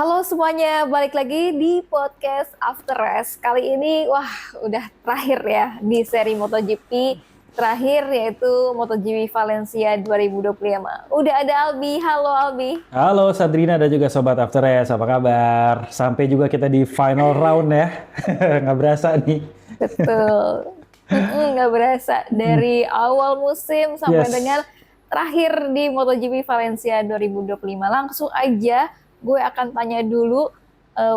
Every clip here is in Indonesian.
Halo semuanya, balik lagi di podcast After Race. Kali ini, udah terakhir ya di seri MotoGP terakhir yaitu MotoGP Valencia 2025. Udah ada Albi, halo Albi. Halo Sadrina dan juga Sobat After Yes, apa kabar? Sampai juga kita di final round ya, nggak berasa nih. Betul, nggak berasa dari awal musim sampai Yes. dengan terakhir di MotoGP Valencia 2025. Langsung aja gue akan tanya dulu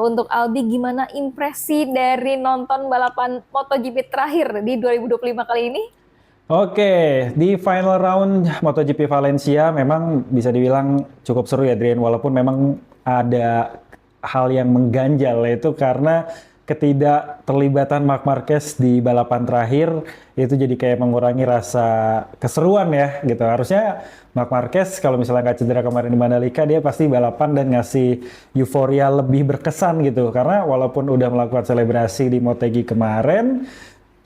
untuk Albi gimana impresi dari nonton balapan MotoGP terakhir di 2025 kali ini? Oke, di final round MotoGP Valencia memang bisa dibilang cukup seru ya, Drian. Walaupun memang ada hal yang mengganjal, yaitu karena ketidakterlibatan Marc Marquez di balapan terakhir itu jadi kayak mengurangi rasa keseruan ya gitu. Harusnya Marc Marquez kalau misalnya nggak cedera kemarin di Mandalika dia pasti balapan dan ngasih euforia lebih berkesan gitu. Karena walaupun udah melakukan selebrasi di Motegi kemarin,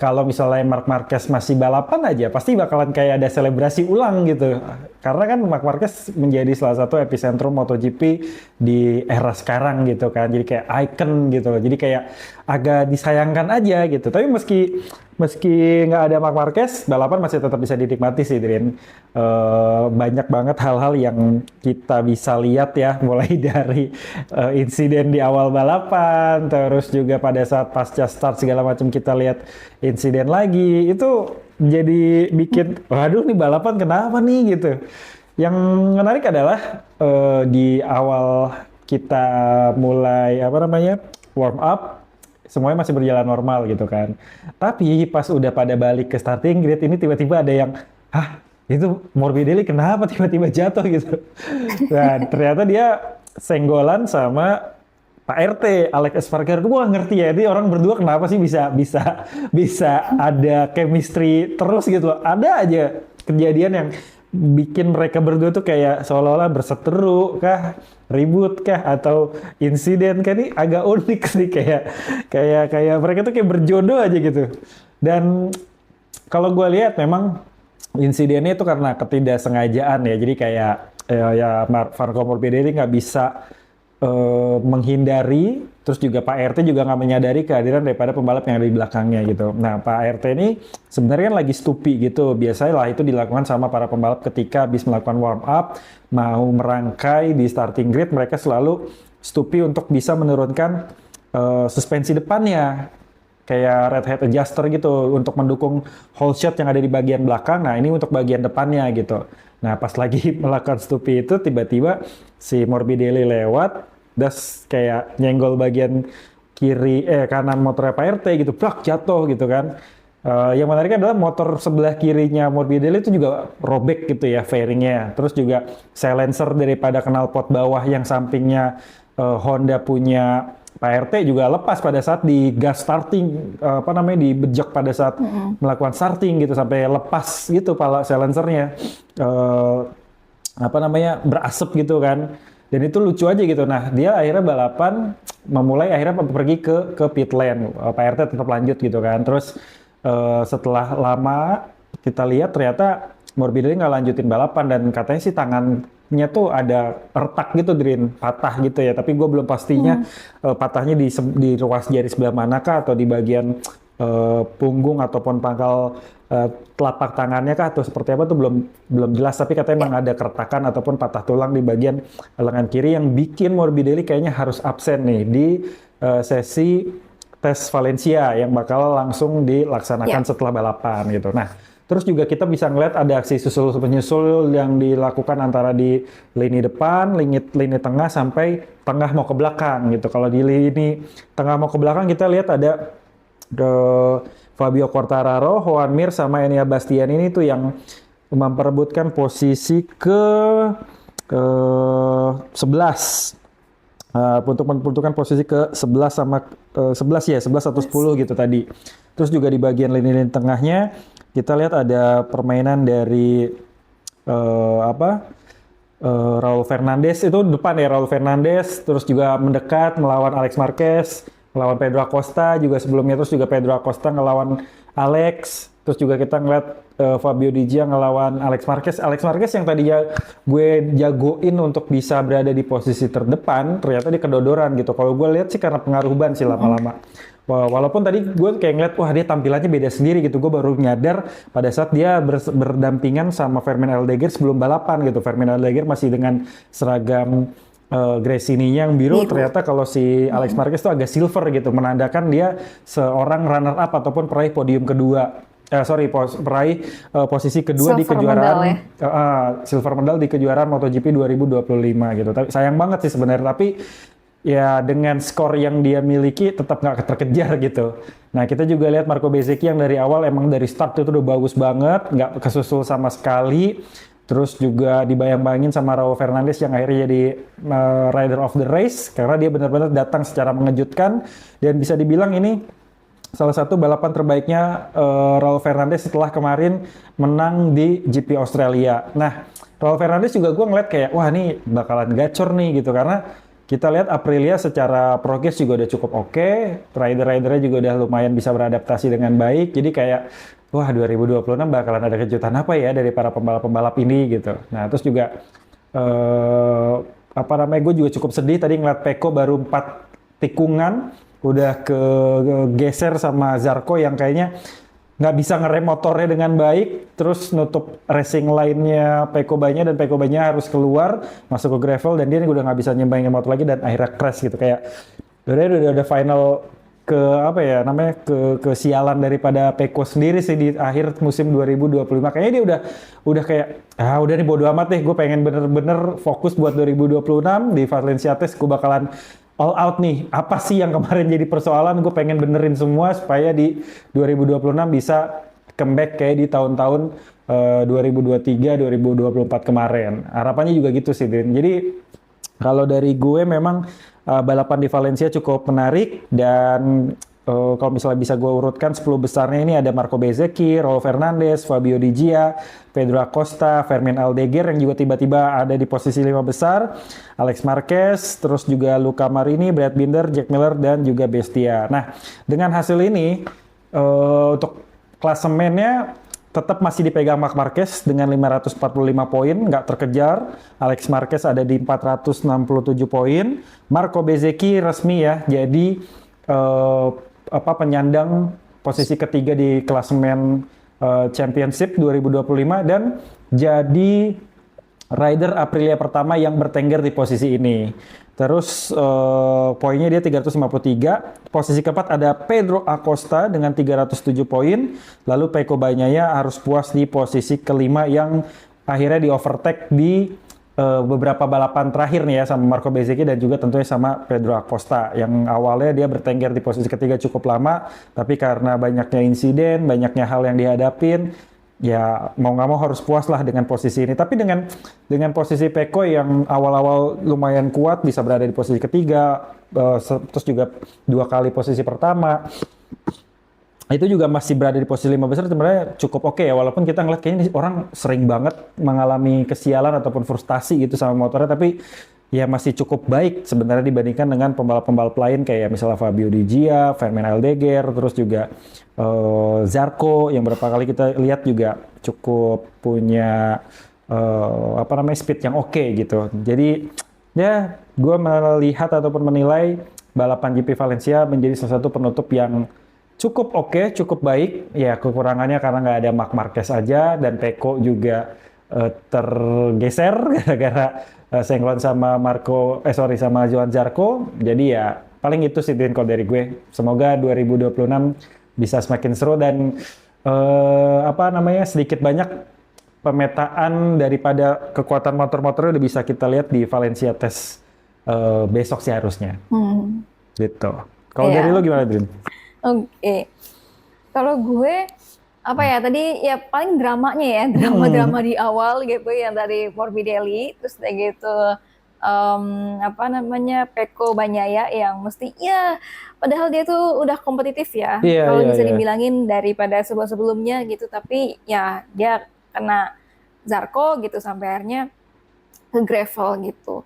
kalau misalnya Marc Marquez masih balapan aja, pasti bakalan kayak ada selebrasi ulang gitu. Karena kan Marc Marquez menjadi salah satu epicentrum MotoGP di era sekarang gitu kan. Jadi kayak icon gitu. Jadi kayak agak disayangkan aja gitu. Tapi meski nggak ada Marc Marquez, balapan masih tetap bisa dinikmati sih, Drin. Banyak banget hal-hal yang kita bisa lihat ya, mulai dari insiden di awal balapan, terus juga pada saat pasca start segala macam kita lihat insiden lagi, itu jadi bikin, waduh nih balapan kenapa nih gitu. Yang menarik adalah di awal kita mulai warm up, semuanya masih berjalan normal gitu kan. Tapi pas udah pada balik ke starting grid ini tiba-tiba ada yang, itu Morbidelli kenapa tiba-tiba jatuh gitu. Nah ternyata dia senggolan sama Pak RT, Alex Espargaro. Gue gak ngerti ya, ini orang berdua kenapa sih bisa ada chemistry terus gitu loh. Ada aja kejadian yang bikin mereka berdua tuh kayak seolah-olah berseteru kah, ribut kah, atau insiden kan. Ini agak unik sih, kayak mereka tuh kayak berjodoh aja gitu. Dan kalau gue lihat memang insidennya itu karena ketidaksengajaan ya. Jadi kayak Franco Morbidelli nggak bisa menghindari, terus juga Pak RT juga nggak menyadari kehadiran daripada pembalap yang ada di belakangnya gitu. Nah Pak RT ini sebenarnya kan lagi stupi gitu, biasanya lah itu dilakukan sama para pembalap ketika habis melakukan warm up, mau merangkai di starting grid, mereka selalu stupi untuk bisa menurunkan suspensi depannya, kayak red head adjuster gitu untuk mendukung whole shot yang ada di bagian belakang. Nah ini untuk bagian depannya gitu. Nah pas lagi melakukan stupi itu tiba-tiba si Morbidelli lewat, das kayak nyenggol bagian kanan motornya Pak RT gitu, plak jatuh gitu kan. Yang menarik adalah motor sebelah kirinya Morbidelli itu juga robek gitu ya fairingnya. Terus juga silencer daripada knalpot bawah yang sampingnya Honda punya Pak RT juga lepas pada saat di gas starting, dibejek pada saat melakukan starting gitu, sampai lepas gitu pala silencernya, berasap gitu kan. Dan itu lucu aja gitu. Nah dia akhirnya balapan akhirnya pergi ke pit lane, Pak RT tetap lanjut gitu kan. Terus setelah lama kita lihat ternyata Morbidelli nggak lanjutin balapan, dan katanya sih tangannya tuh ada retak gitu, Drin, patah gitu ya. Tapi gue belum pastinya patahnya di ruas jari sebelah manakah, atau di bagian punggung ataupun pangkal telapak tangannya kah, atau seperti apa tuh belum jelas. Tapi katanya emang ada keretakan ataupun patah tulang di bagian lengan kiri yang bikin Morbidelli kayaknya harus absen nih di sesi tes Valencia yang bakal langsung dilaksanakan setelah balapan gitu. Nah, terus juga kita bisa ngeliat ada aksi susul-penyusul yang dilakukan antara di lini depan, lini tengah, sampai tengah mau ke belakang gitu. Kalau di lini tengah mau ke belakang kita lihat ada Fabio Quartararo, Joan Mir, sama Enea Bastian ini tuh yang memperebutkan posisi ke 11. Untuk menentukan posisi ke 11 sama 11 atau 10 gitu tadi. Terus juga di bagian lini tengahnya kita lihat ada permainan dari Raul Fernandez itu depan ya, Raul Fernandez, terus juga mendekat melawan Alex Marquez, melawan Pedro Acosta juga sebelumnya, terus juga Pedro Acosta ngelawan Alex. Terus juga kita ngeliat Fabio Di Gia ngelawan Alex Marquez. Alex Marquez yang tadinya gue jagoin untuk bisa berada di posisi terdepan, ternyata dia kedodoran gitu. Kalau gue lihat sih karena pengaruh ban sih lama-lama. Walaupun tadi gue kayak ngeliat, wah dia tampilannya beda sendiri gitu. Gue baru nyadar pada saat dia berdampingan sama Fermin Aldeguer sebelum balapan gitu. Fermin Aldeguer masih dengan seragam Gresini-nya yang biru, ternyata kalau si Alex Marquez itu agak silver gitu, menandakan dia seorang runner up ataupun peraih podium kedua. Peraih posisi kedua di Silver kejuaraan medal, silver medal di kejuaraan MotoGP 2025 gitu. Tapi sayang banget sih sebenarnya, tapi ya dengan skor yang dia miliki tetap nggak terkejar gitu. Nah kita juga lihat Marco Bezzecchi yang dari awal emang dari start itu udah bagus banget, nggak kesusul sama sekali. Terus juga dibayang-bayangin sama Raul Fernandez yang akhirnya jadi rider of the race karena dia benar-benar datang secara mengejutkan dan bisa dibilang ini salah satu balapan terbaiknya Raul Fernandez setelah kemarin menang di GP Australia. Nah, Raul Fernandez juga gue ngeliat kayak wah ini bakalan gacor nih gitu karena kita lihat Aprilia secara progres juga udah cukup oke, rider-ridernya juga udah lumayan bisa beradaptasi dengan baik. Jadi kayak wah 2026 bakalan ada kejutan apa ya dari para pembalap-pembalap ini gitu. Nah terus juga gue juga cukup sedih tadi ngeliat Pecco baru 4 tikungan udah geser sama Zarco yang kayaknya nggak bisa ngerem motornya dengan baik, terus nutup racing line-nya Pecco Bagnaia dan Pecco Bagnaia harus keluar masuk ke gravel dan dia udah nggak bisa nyembangin motor lagi dan akhirnya crash gitu kayak udah ada final kesialan daripada Pecco sendiri sih di akhir musim 2025. Kayaknya dia udah kayak udah nih bodo amat deh, gue pengen bener-bener fokus buat 2026 di Valencia Test, gue bakalan all out nih. Apa sih yang kemarin jadi persoalan, gue pengen benerin semua supaya di 2026 bisa comeback kayak di tahun-tahun 2023, 2024 kemarin. Harapannya juga gitu sih, Din. Jadi kalau dari gue memang balapan di Valencia cukup menarik dan kalau misalnya bisa gue urutkan 10 besarnya ini ada Marco Bezzecchi, Raul Fernandez, Fabio Di Gia, Pedro Acosta, Fermin Aldeguer yang juga tiba-tiba ada di posisi 5 besar, Alex Marquez, terus juga Luca Marini, Brad Binder, Jack Miller dan juga Bestia. Nah, dengan hasil ini untuk klasemennya tetap masih dipegang Marc Marquez dengan 545 poin, nggak terkejar. Alex Marquez ada di 467 poin. Marco Bezzecchi resmi ya, jadi penyandang posisi ketiga di klasemen Championship 2025 dan jadi rider Aprilia pertama yang bertengger di posisi ini. Terus poinnya dia 353. Posisi keempat ada Pedro Acosta dengan 307 poin. Lalu Pecco Bagnaia harus puas di posisi kelima yang akhirnya di overtake di beberapa balapan terakhir nih ya sama Marco Bezzecchi dan juga tentunya sama Pedro Acosta yang awalnya dia bertengger di posisi ketiga cukup lama, tapi karena banyaknya insiden, banyaknya hal yang dihadapin, ya mau nggak mau harus puas lah dengan posisi ini. Tapi dengan posisi Pecco yang awal-awal lumayan kuat bisa berada di posisi ketiga, terus juga 2 kali posisi pertama, itu juga masih berada di posisi 5 besar sebenarnya cukup oke ya, walaupun kita ngeliat kayaknya orang sering banget mengalami kesialan ataupun frustasi gitu sama motornya, tapi ya masih cukup baik sebenarnya dibandingkan dengan pembalap-pembalap lain kayak misalnya Fabio Di Gia, Fermin Aldeguer, terus juga Zarco yang berapa kali kita lihat juga cukup punya speed yang oke gitu. Jadi ya gue melihat ataupun menilai balapan GP Valencia menjadi salah satu penutup yang cukup oke, cukup baik. Ya kekurangannya karena nggak ada Marc Marquez aja dan Pecco juga tergeser gara-gara senggol sama sama Johan Zarco. Jadi ya paling itu sih Din kalau dari gue. Semoga 2026 bisa semakin seru dan sedikit banyak pemetaan daripada kekuatan motor-motornya udah bisa kita lihat di Valencia Test besok sih harusnya. Gitu. Kalau dari lo gimana, Din? Oke. Kalau gue tadi ya paling dramanya ya, drama-drama di awal gitu yang dari Morbidelli, terus kayak gitu Pecco Bagnaia yang mesti ya padahal dia tuh udah kompetitif ya. Kalau bisa dibilangin daripada sebelum-sebelumnya gitu, tapi ya dia kena Zarco gitu sampai akhirnya ke gravel gitu.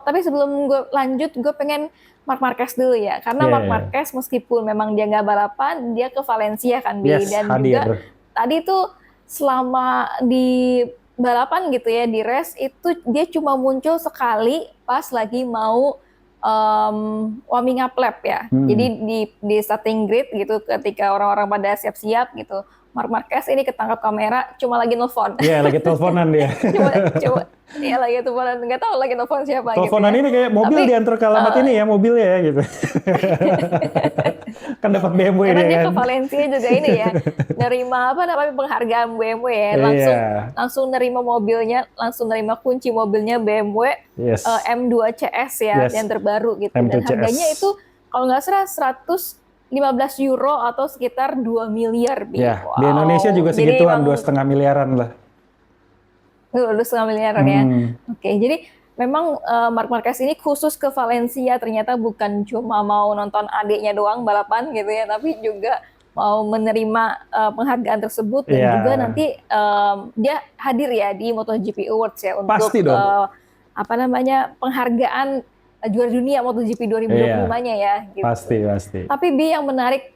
Tapi sebelum gue lanjut, gue pengen Marc Marquez dulu ya, karena Marc Marquez meskipun memang dia nggak balapan, dia ke Valencia kan, dan hadir. Juga tadi tuh selama di balapan gitu ya, di race itu dia cuma muncul sekali pas lagi mau warming up lap ya. Jadi di starting grid gitu ketika orang-orang pada siap-siap gitu, Marc Marquez ini ketangkap kamera cuma lagi nelfon. Iya, lagi teleponan dia. Coba ya lagi teleponan, nggak tahu lagi telepon siapa gitu Teleponan ya. ini kayak mobil Tapi diantar ke alamat ini ya, mobilnya ya gitu. Kan dapat BMW karena dia dia kan. ke Valencia juga ini ya, nerima apa namanya penghargaan BMW ya, Iya. langsung nerima mobilnya, langsung nerima kunci mobilnya BMW Yes. M2 CS ya, Yes. yang terbaru gitu. M2 Dan harganya CS. itu kalau nggak salah 115 euro atau sekitar 2 miliar. Ya, di Indonesia juga Jadi segituan, emang 2,5 miliaran lah. udah setengah miliaran ya. Oke, jadi memang Marc Marquez ini khusus ke Valencia ternyata bukan cuma mau nonton adiknya doang balapan gitu ya, tapi juga mau menerima penghargaan tersebut dan Iya. juga nanti dia hadir ya di MotoGP Awards ya untuk Pasti dong. apa namanya penghargaan juara dunia MotoGP 2025-nya ya. Gitu. Pasti. Tapi Bi yang menarik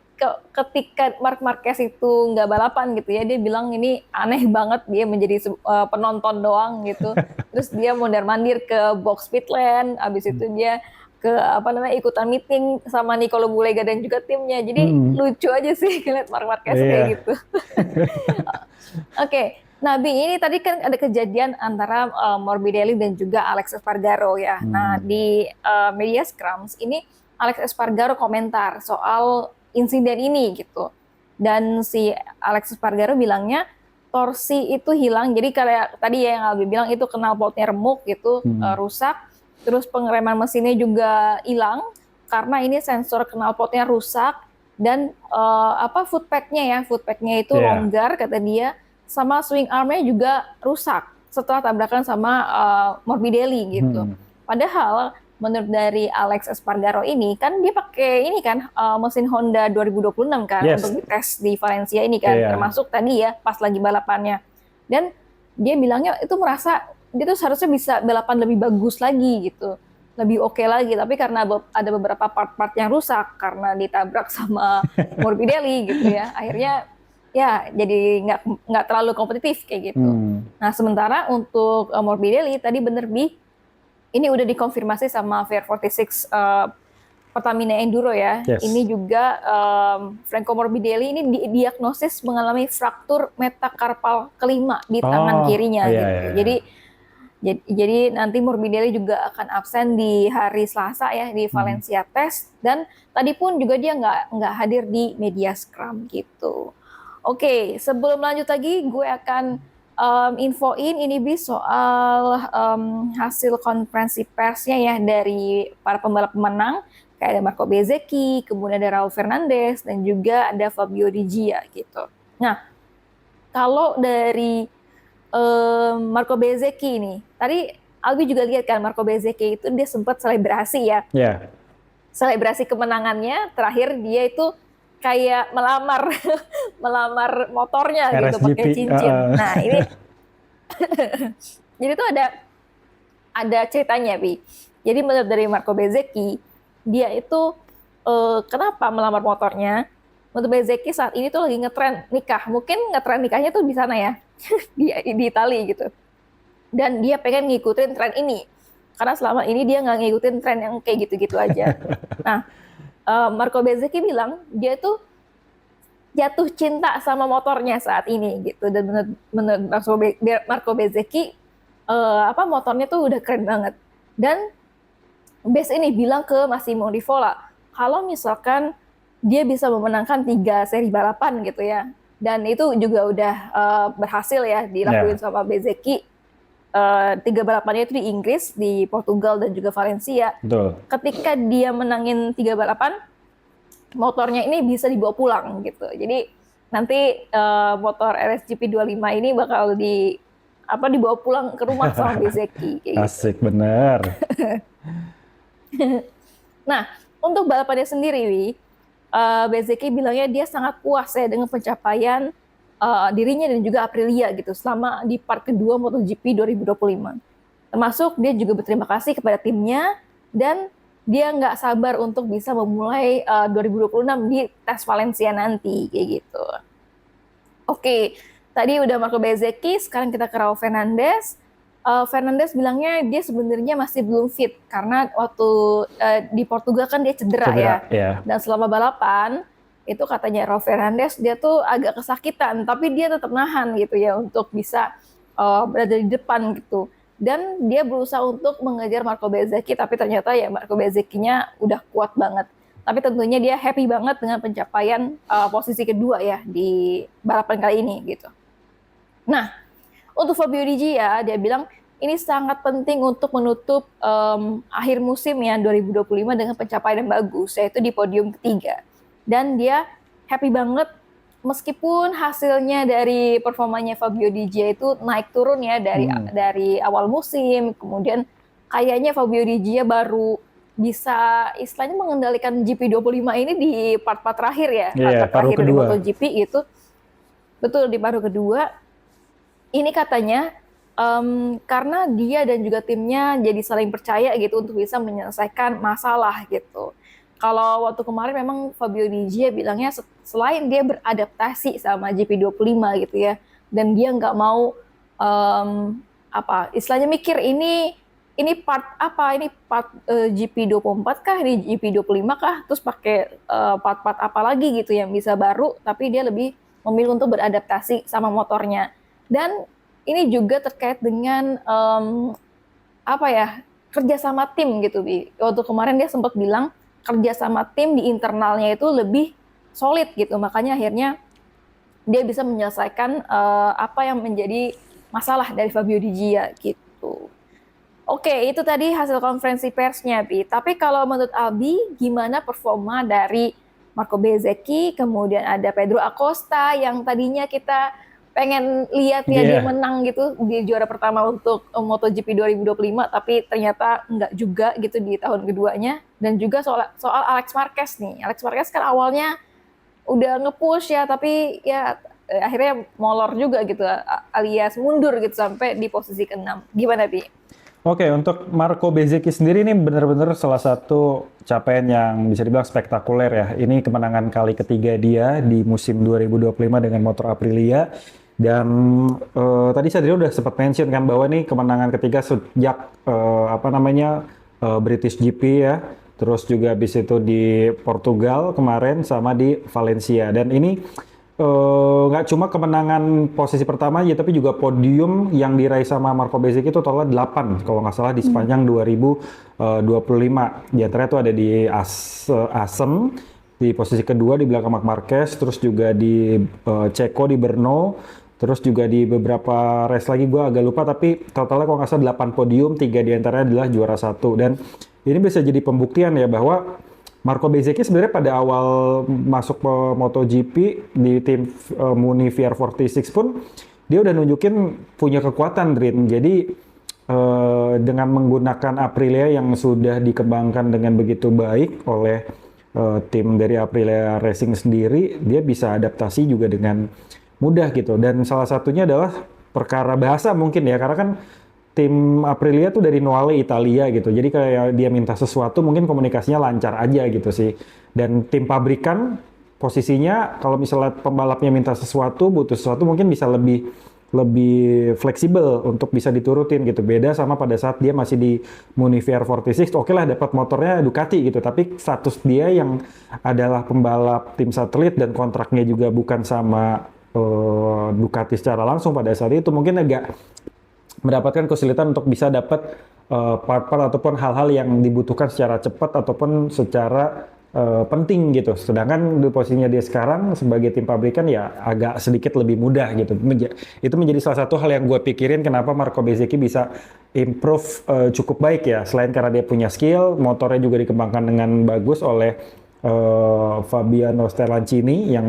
ketika Marc Marquez itu nggak balapan gitu ya, dia bilang ini aneh banget dia menjadi penonton doang gitu. Terus dia mondar-mandir ke box pit lane, abis itu dia ke apa namanya ikutan meeting sama Nicolo Bulega dan juga timnya. Jadi lucu aja sih ngeliat Marc Marquez kayak gitu. Oke. Nah, Bi, ini tadi kan ada kejadian antara Morbidelli dan juga Alex Espargaro ya. Nah, di media Scrums ini Alex Espargaro komentar soal insiden ini gitu. Dan si Alex Espargaro bilangnya torsi itu hilang. Jadi kayak tadi ya yang Albi bilang itu knalpotnya remuk gitu, rusak. Terus pengereman mesinnya juga hilang karena ini sensor knalpotnya rusak dan footpacknya itu longgar kata dia. Sama swing armnya juga rusak setelah tabrakan sama Morbidelli gitu. Padahal menurut dari Alex Espargaro ini kan dia pakai ini kan mesin Honda 2026 kan untuk dites di Valencia ini kan, termasuk tadi ya pas lagi balapannya. Dan dia bilangnya itu merasa dia tuh seharusnya bisa balapan lebih bagus lagi gitu, lebih oke lagi, tapi karena ada beberapa part-part yang rusak karena ditabrak sama Morbidelli gitu ya, akhirnya ya jadi nggak terlalu kompetitif kayak gitu. Nah sementara untuk Morbidelli tadi bener Bi, ini udah dikonfirmasi sama VR46 Pertamina Enduro ya. Ini juga Franco Morbidelli ini didiagnosis mengalami fraktur metakarpal kelima di tangan kirinya gitu. Jadi nanti Morbidelli juga akan absen di hari Selasa ya di Valencia Test, dan tadi pun juga dia nggak hadir di media scrum gitu. Oke, sebelum lanjut lagi, gue akan infoin ini bis soal hasil konferensi persnya ya dari para pembalap pemenang. Kayak ada Marco Bezzecchi, kemudian ada Raul Fernandez, dan juga ada Fabio Di Gia gitu. Nah, kalau dari Marco Bezzecchi ini, tadi Albi juga lihat kan Marco Bezzecchi itu dia sempat selebrasi ya. Selebrasi kemenangannya, terakhir dia itu kayak melamar motornya gitu pakai cincin. Nah ini jadi tuh ada ceritanya Bi. Jadi menurut dari Marco Bezzecchi, dia itu kenapa melamar motornya? Menurut Bezzecchi saat ini tuh lagi ngetren nikah. Mungkin ngetren nikahnya tuh di sana ya di Italia gitu. Dan dia pengen ngikutin tren ini karena selama ini dia nggak ngikutin tren yang kayak gitu-gitu aja. Nah Marco Bezzecchi bilang dia tuh jatuh cinta sama motornya saat ini gitu, dan menurut Marco Bezzecchi motornya tuh udah keren banget. Dan Bez ini bilang ke Massimo Rivola kalau misalkan dia bisa memenangkan 3 seri balapan gitu ya, dan itu juga udah berhasil ya dilakuin sama Bezzecchi. 3 balapannya itu di Inggris, di Portugal, dan juga Valencia. Betul. Ketika dia menangin 3 balapan, motornya ini bisa dibawa pulang gitu. Jadi nanti motor RSGP 25 ini bakal dibawa pulang ke rumah sama Bezzecchi. Asik bener. Nah, untuk balapannya sendiri, Bezzecchi bilangnya dia sangat puas ya dengan pencapaian dirinya dan juga Aprilia gitu selama di part kedua MotoGP 2025. Termasuk dia juga berterima kasih kepada timnya dan dia nggak sabar untuk bisa memulai 2026 di tes Valencia nanti kayak gitu. Oke, Tadi udah Marco Bezzecchi, sekarang kita ke Raul Fernandez. Fernandes bilangnya dia sebenarnya masih belum fit karena waktu di Portugal kan dia cedera ya. Dan selama balapan itu katanya Raul Fernandes dia tuh agak kesakitan, tapi dia tetap nahan gitu ya untuk bisa berada di depan gitu. Dan dia berusaha untuk mengejar Marco Bezzecchi, tapi ternyata ya Marco Bezzecchi-nya udah kuat banget. Tapi tentunya dia happy banget dengan pencapaian posisi kedua ya di balapan kali ini gitu. Nah, untuk Fabio Di Gia, dia bilang ini sangat penting untuk menutup akhir musim ya 2025 dengan pencapaian yang bagus, yaitu di podium ketiga. Dan dia happy banget meskipun hasilnya dari performanya Fabio Di Gia itu naik turun ya dari awal musim, kemudian kayaknya Fabio Di Gia baru bisa istilahnya mengendalikan GP25 ini di part-part terakhir ya, part terakhir dari MotoGP itu. Betul, di paruh kedua. Ini katanya karena dia dan juga timnya jadi saling percaya gitu untuk bisa menyelesaikan masalah gitu. Kalau waktu kemarin memang Fabio Di Gia bilangnya selain dia beradaptasi sama GP25 gitu ya, dan dia nggak mau istilahnya mikir ini part apa, ini part GP24 kah, ini GP25 kah, terus pakai part-part apa lagi gitu yang bisa baru, tapi dia lebih memilih untuk beradaptasi sama motornya. Dan ini juga terkait dengan kerjasama tim gitu, Bi. Waktu kemarin dia sempat bilang kerjasama tim di internalnya itu lebih solid gitu, makanya akhirnya dia bisa menyelesaikan apa yang menjadi masalah dari Fabio Di Gia gitu. Oke, itu tadi hasil konferensi persnya, Bi. Tapi kalau menurut Albi, gimana performa dari Marco Bezzecchi, kemudian ada Pedro Acosta yang tadinya kita pengen lihat ya dia menang gitu di juara pertama untuk MotoGP 2025, tapi ternyata enggak juga gitu di tahun keduanya. Dan juga soal Alex Marquez nih. Alex Marquez kan awalnya udah nge-push ya, tapi ya akhirnya molor juga gitu, alias mundur gitu sampai di posisi ke-6. Gimana, Bi? Oke, untuk Marco Bezzecchi sendiri ini benar-benar salah satu capaian yang bisa dibilang spektakuler ya. Ini kemenangan kali ketiga dia di musim 2025 dengan motor Aprilia. Dan tadi saya udah sempat mention kan bahwa ini kemenangan ketiga sejak British GP ya. Terus juga habis itu di Portugal kemarin sama di Valencia. Dan ini nggak cuma kemenangan posisi pertama aja, tapi juga podium yang diraih sama Marco Bezzecchi itu totalnya 8 kalau nggak salah di sepanjang 2025. Di antaranya itu ada di Assen di posisi kedua di belakang Marc Marquez, terus juga di Ceko di Brno, terus juga di beberapa race lagi gue agak lupa, tapi totalnya kalau nggak salah 8 podium, 3 diantaranya adalah juara 1. Dan ini bisa jadi pembuktian ya bahwa Marco Bezzecchi sebenarnya pada awal masuk ke MotoGP di tim Muni VR46 pun dia udah nunjukin punya kekuatan, Drin. Jadi dengan menggunakan Aprilia yang sudah dikembangkan dengan begitu baik oleh tim dari Aprilia Racing sendiri, dia bisa adaptasi juga dengan mudah gitu. Dan salah satunya adalah perkara bahasa mungkin ya, karena kan tim Aprilia tuh dari Noale Italia gitu, jadi kayak dia minta sesuatu mungkin komunikasinya lancar aja gitu sih. Dan tim pabrikan posisinya kalau misalnya pembalapnya minta sesuatu, butuh sesuatu, mungkin bisa lebih fleksibel untuk bisa diturutin gitu. Beda sama pada saat dia masih di Muni VR46, oke lah dapat motornya Ducati gitu, tapi status dia yang adalah pembalap tim satelit dan kontraknya juga bukan sama Ducati secara langsung pada saat itu, mungkin agak mendapatkan kesulitan untuk bisa dapat part-part ataupun hal-hal yang dibutuhkan secara cepat ataupun secara penting gitu. Sedangkan di posisinya dia sekarang sebagai tim pabrikan ya agak sedikit lebih mudah gitu. Itu menjadi salah satu hal yang gue pikirin kenapa Marco Bezzecchi bisa improve cukup baik ya. Selain karena dia punya skill, motornya juga dikembangkan dengan bagus oleh Fabiano Sterlancini yang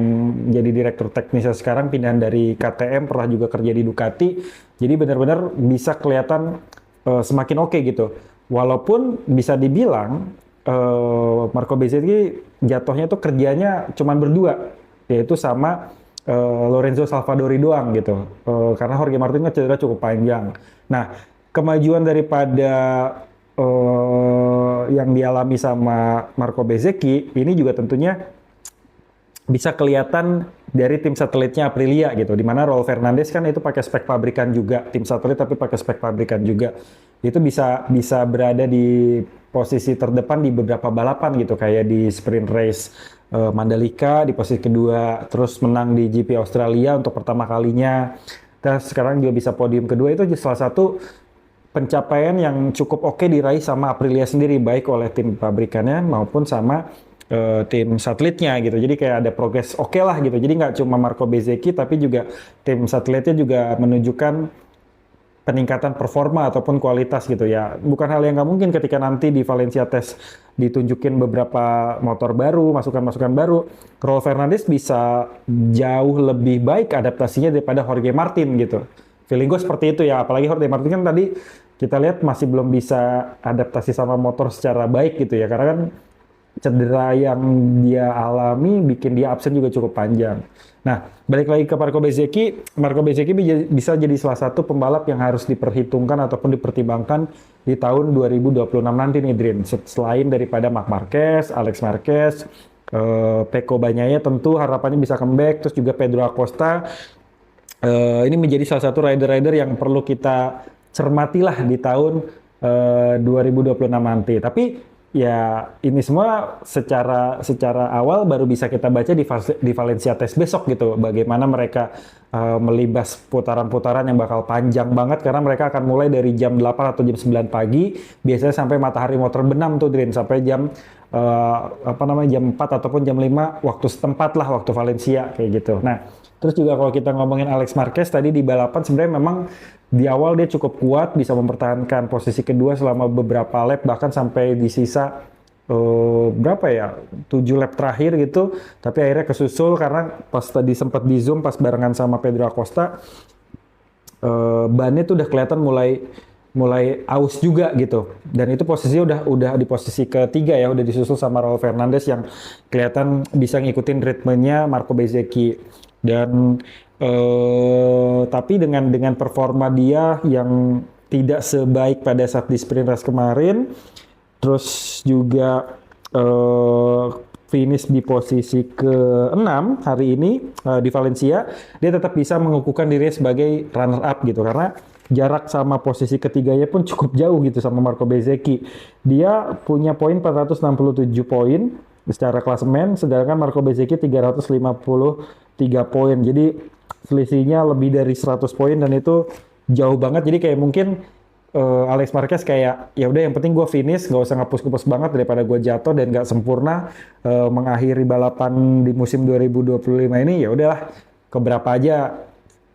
jadi direktur teknisnya sekarang, pindahan dari KTM, pernah juga kerja di Ducati. Jadi benar-benar bisa kelihatan semakin oke gitu. Walaupun bisa dibilang Marco Bezzecchi jatuhnya tuh kerjanya cuman berdua, yaitu sama Lorenzo Salvadori doang gitu. Karena Jorge Martin kan cedera cukup panjang. Nah, kemajuan daripada yang dialami sama Marco Bezzecchi ini juga tentunya bisa kelihatan dari tim satelitnya Aprilia gitu, di mana Raul Fernandez kan itu pakai spek pabrikan juga, tim satelit tapi pakai spek pabrikan juga. Itu bisa berada di posisi terdepan di beberapa balapan gitu, kayak di sprint race Mandalika di posisi kedua, terus menang di GP Australia untuk pertama kalinya. Terus sekarang juga bisa podium kedua, itu salah satu pencapaian yang cukup oke diraih sama Aprilia sendiri, baik oleh tim pabrikannya maupun sama tim satelitnya gitu. Jadi kayak ada progres oke lah gitu. Jadi nggak cuma Marco Bezzecchi tapi juga tim satelitnya juga menunjukkan peningkatan performa ataupun kualitas gitu ya. Bukan hal yang nggak mungkin ketika nanti di Valencia Test ditunjukin beberapa motor baru, masukan-masukan baru, Raul Fernandez bisa jauh lebih baik adaptasinya daripada Jorge Martin gitu. Feeling gue seperti itu ya, apalagi Jorge Martin kan tadi kita lihat masih belum bisa adaptasi sama motor secara baik gitu ya, karena kan cedera yang dia alami bikin dia absen juga cukup panjang. Nah, balik lagi ke Marco Bezzecchi. Marco Bezzecchi bisa jadi salah satu pembalap yang harus diperhitungkan ataupun dipertimbangkan di tahun 2026 nanti nih, Drin. Selain daripada Marc Marquez, Alex Marquez, Pecco Bagnaia tentu harapannya bisa comeback, terus juga Pedro Acosta. Ini menjadi salah satu rider-rider yang perlu kita cermatilah di tahun 2026 nanti. Tapi ya ini semua secara awal baru bisa kita baca di Valencia Test besok gitu. Bagaimana mereka melibas putaran-putaran yang bakal panjang banget karena mereka akan mulai dari jam 8 atau jam 9 pagi, biasanya sampai matahari mau terbenam tuh, Drin, sampai jam jam 4 ataupun jam 5 waktu setempat lah, waktu Valencia kayak gitu. Nah, terus juga kalau kita ngomongin Alex Marquez tadi di balapan, sebenarnya memang di awal dia cukup kuat, bisa mempertahankan posisi kedua selama beberapa lap, bahkan sampai di sisa 7 lap terakhir gitu. Tapi akhirnya kesusul karena pas tadi sempat di zoom pas barengan sama Pedro Acosta, bannya tuh udah kelihatan mulai aus juga gitu. Dan itu posisinya udah di posisi ketiga ya, udah disusul sama Raul Fernandez yang kelihatan bisa ngikutin ritmenya Marco Bezzecchi. Dan tapi dengan performa dia yang tidak sebaik pada saat di sprint race kemarin, terus juga finish di posisi ke-6 hari ini di Valencia, dia tetap bisa mengukuhkan dirinya sebagai runner up gitu, karena jarak sama posisi ketiganya pun cukup jauh gitu sama Marco Bezzecchi. Dia punya poin 467 poin secara klasemen, sedangkan Marco Bezzecchi 353 poin. Jadi selisihnya lebih dari 100 poin dan itu jauh banget. Jadi kayak mungkin Alex Marquez kayak ya udah yang penting gue finish, nggak usah ngapus-ngapus banget daripada gue jatuh dan nggak sempurna mengakhiri balapan di musim 2025 ini. Ya udahlah, keberapa aja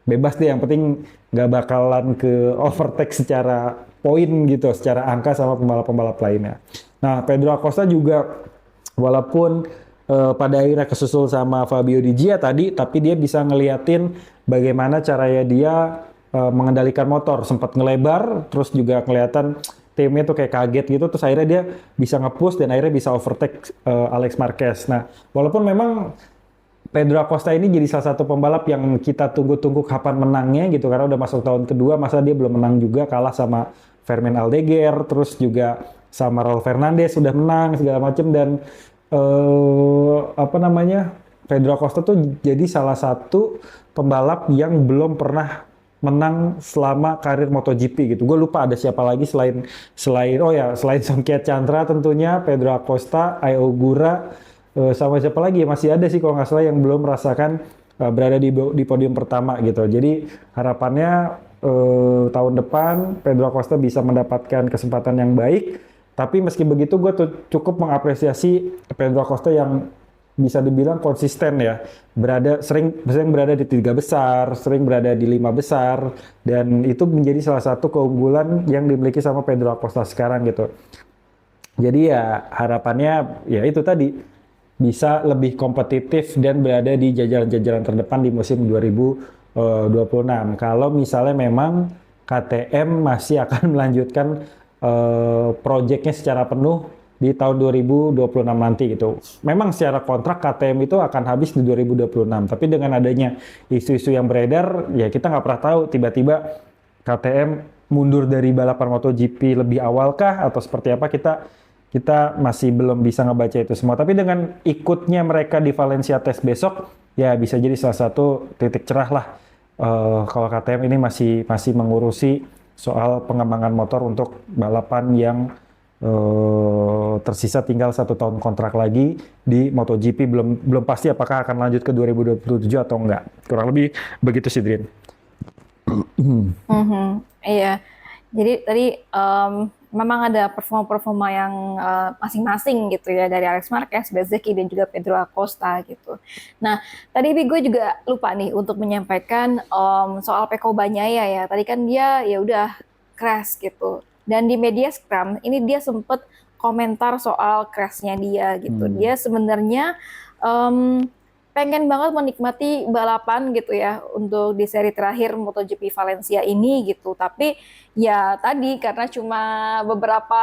bebas deh, yang penting nggak bakalan ke overtake secara poin gitu, secara angka sama pembalap-pembalap lainnya. Nah, Pedro Acosta juga walaupun pada akhirnya kesusul sama Fabio Di Gia tadi, tapi dia bisa ngeliatin bagaimana caranya dia mengendalikan motor, sempat ngelebar, terus juga kelihatan timnya tuh kayak kaget gitu, terus akhirnya dia bisa nge-push dan akhirnya bisa overtake Alex Marquez. Nah, walaupun memang Pedro Acosta ini jadi salah satu pembalap yang kita tunggu-tunggu kapan menangnya gitu, karena udah masuk tahun kedua, masa dia belum menang juga, kalah sama Fermin Aldeguer, terus juga sama Raul Fernandez sudah menang segala macam. Dan Pedro Acosta tuh jadi salah satu pembalap yang belum pernah menang selama karir MotoGP gitu. Gue lupa ada siapa lagi selain Songkiat Chandra tentunya, Pedro Acosta, Ai Ogura, sama siapa lagi, masih ada sih kalau nggak salah yang belum merasakan berada di podium pertama gitu. Jadi harapannya tahun depan Pedro Acosta bisa mendapatkan kesempatan yang baik. Tapi meski begitu gue cukup mengapresiasi Pedro Acosta yang bisa dibilang konsisten ya, sering berada di 3 besar, sering berada di 5 besar, dan itu menjadi salah satu keunggulan yang dimiliki sama Pedro Acosta sekarang gitu. Jadi ya harapannya ya itu tadi, bisa lebih kompetitif dan berada di jajaran-jajaran terdepan di musim 2026. Kalau misalnya memang KTM masih akan melanjutkan proyeknya secara penuh di tahun 2026 nanti gitu. Memang secara kontrak KTM itu akan habis di 2026, tapi dengan adanya isu-isu yang beredar, ya kita nggak pernah tahu tiba-tiba KTM mundur dari balapan MotoGP lebih awal kah atau seperti apa, kita masih belum bisa ngebaca itu semua. Tapi dengan ikutnya mereka di Valencia Test besok, ya bisa jadi salah satu titik cerah lah kalau KTM ini masih mengurusi soal pengembangan motor untuk balapan yang tersisa tinggal 1 tahun kontrak lagi di MotoGP. Belum pasti apakah akan lanjut ke 2027 atau enggak. Kurang lebih begitu sih, Drin. Iya. Jadi tadi memang ada performa-performa yang masing-masing gitu ya dari Alex Marquez, Bezzecchi dan juga Pedro Acosta gitu. Nah, tadi gue juga lupa nih untuk menyampaikan soal Pecco Bagnaia ya. Tadi kan dia ya udah crash gitu. Dan di media Scrum ini dia sempet komentar soal crashnya dia gitu. Dia sebenarnya pengen banget menikmati balapan gitu ya untuk di seri terakhir MotoGP Valencia ini gitu. Tapi ya tadi karena cuma beberapa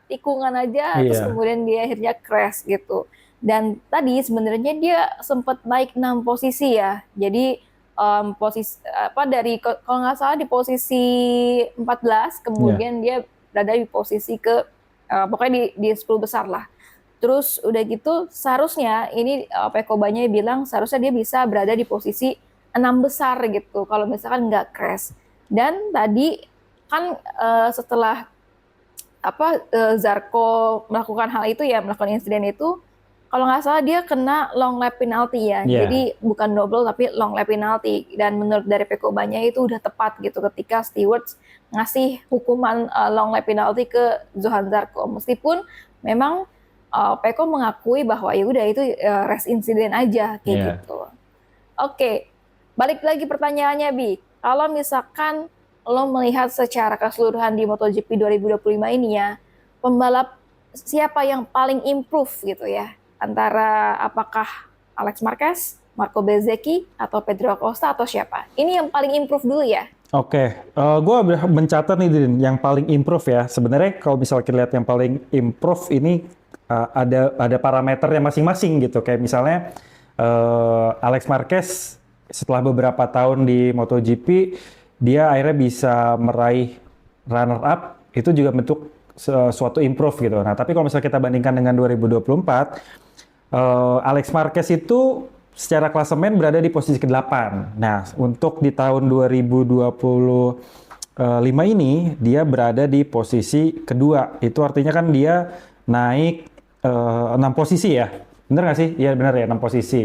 tikungan aja terus kemudian dia akhirnya crash gitu. Dan tadi sebenarnya dia sempat naik 6 posisi ya. Jadi posisi dari kalau nggak salah di posisi 14 kemudian dia berada di posisi ke pokoknya di 10 besar lah. Terus udah gitu seharusnya ini Pecco Bagnaia bilang seharusnya dia bisa berada di posisi 6 besar gitu kalau misalkan nggak crash. Dan tadi kan setelah Zarco melakukan hal itu ya, melakukan insiden itu, kalau nggak salah dia kena long lap penalty ya. Jadi bukan double tapi long lap penalty. Dan menurut dari Pecco Bagnaia itu udah tepat gitu ketika stewards ngasih hukuman long lap penalty ke Johann Zarco. Meskipun memang Pecco mengakui bahwa ya udah itu race incident aja kayak gitu. Oke, balik lagi pertanyaannya Bi. Kalau misalkan lo melihat secara keseluruhan di MotoGP 2025 ini ya, pembalap siapa yang paling improve gitu ya? Antara apakah Alex Marquez, Marco Bezzecchi, atau Pedro Acosta atau siapa? Ini yang paling improve dulu ya. Oke, gue mencatat nih Din, yang paling improve ya. Sebenarnya kalau misalnya kita lihat yang paling improve ini ada parameternya masing-masing gitu. Kayak misalnya Alex Marquez setelah beberapa tahun di MotoGP, dia akhirnya bisa meraih runner up, itu juga bentuk suatu improve gitu. Nah, tapi kalau misalnya kita bandingkan dengan 2024, Alex Marquez itu secara klasemen berada di posisi ke-8. Nah, untuk di tahun 2025 ini dia berada di posisi kedua. Itu artinya kan dia naik 6 posisi ya. Bener nggak sih? Iya bener ya, 6 posisi.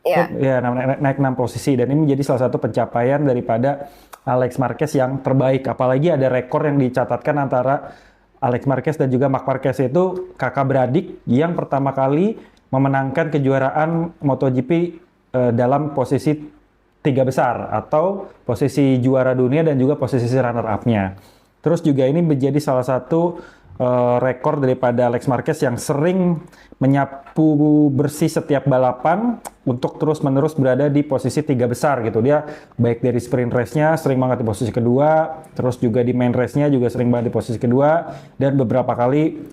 Iya. Ya, naik 6 posisi. Dan ini menjadi salah satu pencapaian daripada Alex Marquez yang terbaik. Apalagi ada rekor yang dicatatkan antara Alex Marquez dan juga Marc Marquez, itu kakak beradik yang pertama kali memenangkan kejuaraan MotoGP dalam posisi 3 besar atau posisi juara dunia dan juga posisi runner up-nya. Terus juga ini menjadi salah satu rekor daripada Alex Marquez yang sering menyapu bersih setiap balapan untuk terus-menerus berada di posisi 3 besar gitu. Dia baik dari sprint race-nya sering banget di posisi kedua, terus juga di main race-nya juga sering banget di posisi kedua, dan beberapa kali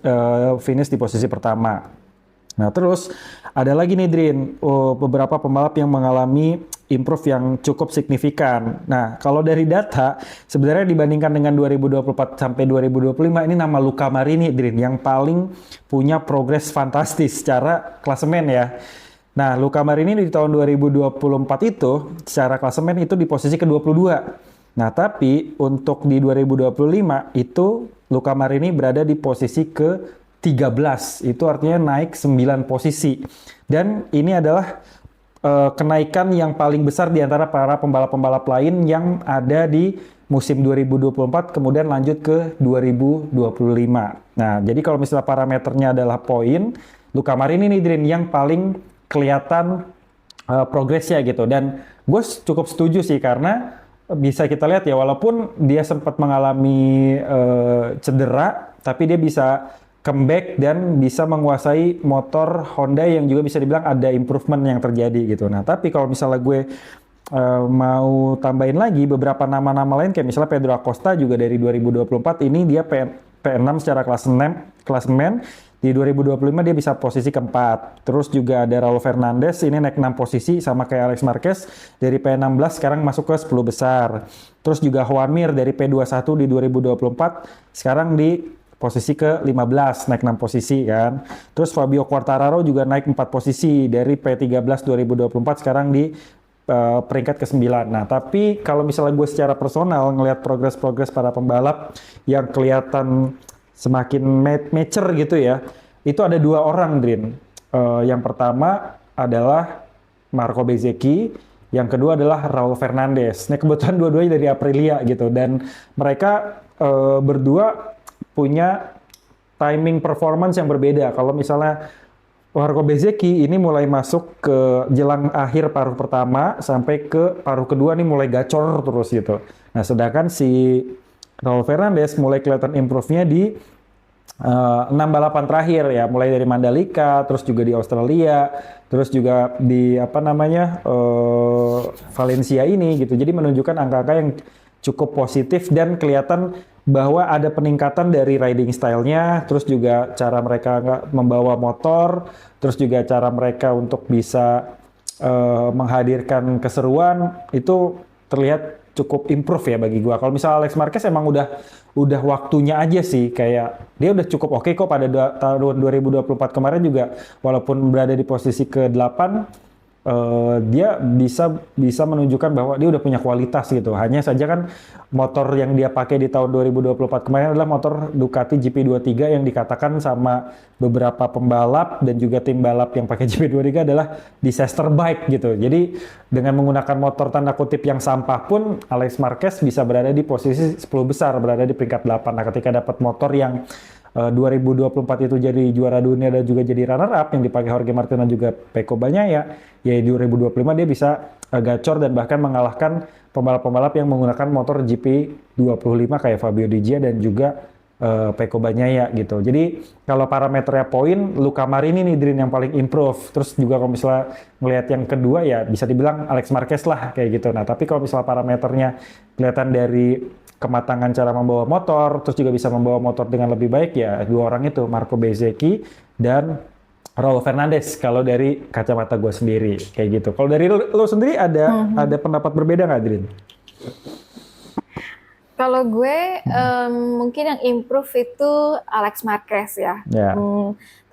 finish di posisi pertama. Nah, terus ada lagi nih Drin, beberapa pembalap yang mengalami improve yang cukup signifikan. Nah, kalau dari data, sebenarnya dibandingkan dengan 2024 sampai 2025, ini nama Luca Marini Drin yang paling punya progres fantastis secara klasemen ya. Nah, Luca Marini di tahun 2024 itu, secara klasemen itu di posisi ke-22. Nah, tapi untuk di 2025 itu Luca Marini berada di posisi ke-13, itu artinya naik 9 posisi. Dan ini adalah kenaikan yang paling besar di antara para pembalap-pembalap lain yang ada di musim 2024 kemudian lanjut ke 2025. Nah, jadi kalau misalnya parameternya adalah poin, Luca Marini nih Drin yang paling kelihatan progresnya gitu. Dan gue cukup setuju sih karena bisa kita lihat ya, walaupun dia sempat mengalami cedera, tapi dia bisa comeback dan bisa menguasai motor Honda yang juga bisa dibilang ada improvement yang terjadi gitu. Nah, tapi kalau misalnya gue mau tambahin lagi beberapa nama-nama lain kayak misalnya Pedro Acosta juga dari 2024 ini dia P6 secara klasemen. Di 2025 dia bisa posisi keempat. Terus juga ada Raul Fernandez ini naik 6 posisi sama kayak Alex Marquez dari P16 sekarang masuk ke 10 besar. Terus juga Juan Mir dari P21 di 2024 sekarang di posisi ke 15, naik 6 posisi kan. Terus Fabio Quartararo juga naik 4 posisi dari P13 2024 sekarang di peringkat ke-9. Nah, tapi kalau misalnya gue secara personal ngelihat progres-progres para pembalap yang kelihatan semakin mature gitu ya, itu ada 2 orang, Drin. Yang pertama adalah Marco Bezzecchi, yang kedua adalah Raul Fernandez. Nah, kebetulan dua-duanya dari Aprilia gitu, dan mereka berdua punya timing performance yang berbeda. Kalau misalnya Marco Bezzecchi ini mulai masuk ke jelang akhir paruh pertama sampai ke paruh kedua nih mulai gacor terus gitu. Nah, sedangkan si Raul Fernandez mulai kelihatan improve-nya di 6 balapan terakhir ya, mulai dari Mandalika, terus juga di Australia, terus juga di Valencia ini gitu. Jadi menunjukkan angka-angka yang cukup positif dan kelihatan bahwa ada peningkatan dari riding style-nya, terus juga cara mereka membawa motor, terus juga cara mereka untuk bisa menghadirkan keseruan itu terlihat cukup improve ya bagi gua. Kalau misalnya Alex Marquez emang udah waktunya aja sih, kayak dia udah cukup oke kok pada tahun 2024 kemarin juga, walaupun berada di posisi ke-8 dia bisa menunjukkan bahwa dia udah punya kualitas gitu. Hanya saja kan motor yang dia pakai di tahun 2024 kemarin adalah motor Ducati GP23 yang dikatakan sama beberapa pembalap dan juga tim balap yang pakai GP23 adalah disaster bike gitu. Jadi dengan menggunakan motor tanda kutip yang sampah pun Alex Marquez bisa berada di posisi 10 besar, berada di peringkat 8. Nah, ketika dapat motor yang 2024 itu jadi juara dunia dan juga jadi runner up yang dipakai Jorge Martin dan juga Pecco Bagnaia, ya di 2025 dia bisa gacor dan bahkan mengalahkan pembalap-pembalap yang menggunakan motor GP25 kayak Fabio Di Gia dan juga Pecco Bagnaia gitu. Jadi kalau parameternya poin, Luca Marini nih Drin yang paling improve. Terus juga kalau misalnya ngelihat yang kedua ya bisa dibilang Alex Marquez lah kayak gitu. Nah, tapi kalau misalnya parameternya kelihatan dari kematangan cara membawa motor, terus juga bisa membawa motor dengan lebih baik ya 2 orang itu, Marco Bezzecchi dan Raul Fernandez kalau dari kacamata gue sendiri kayak gitu. Kalau dari lo sendiri ada pendapat berbeda nggak, Drin? Kalau gue mungkin yang improve itu Alex Marquez ya.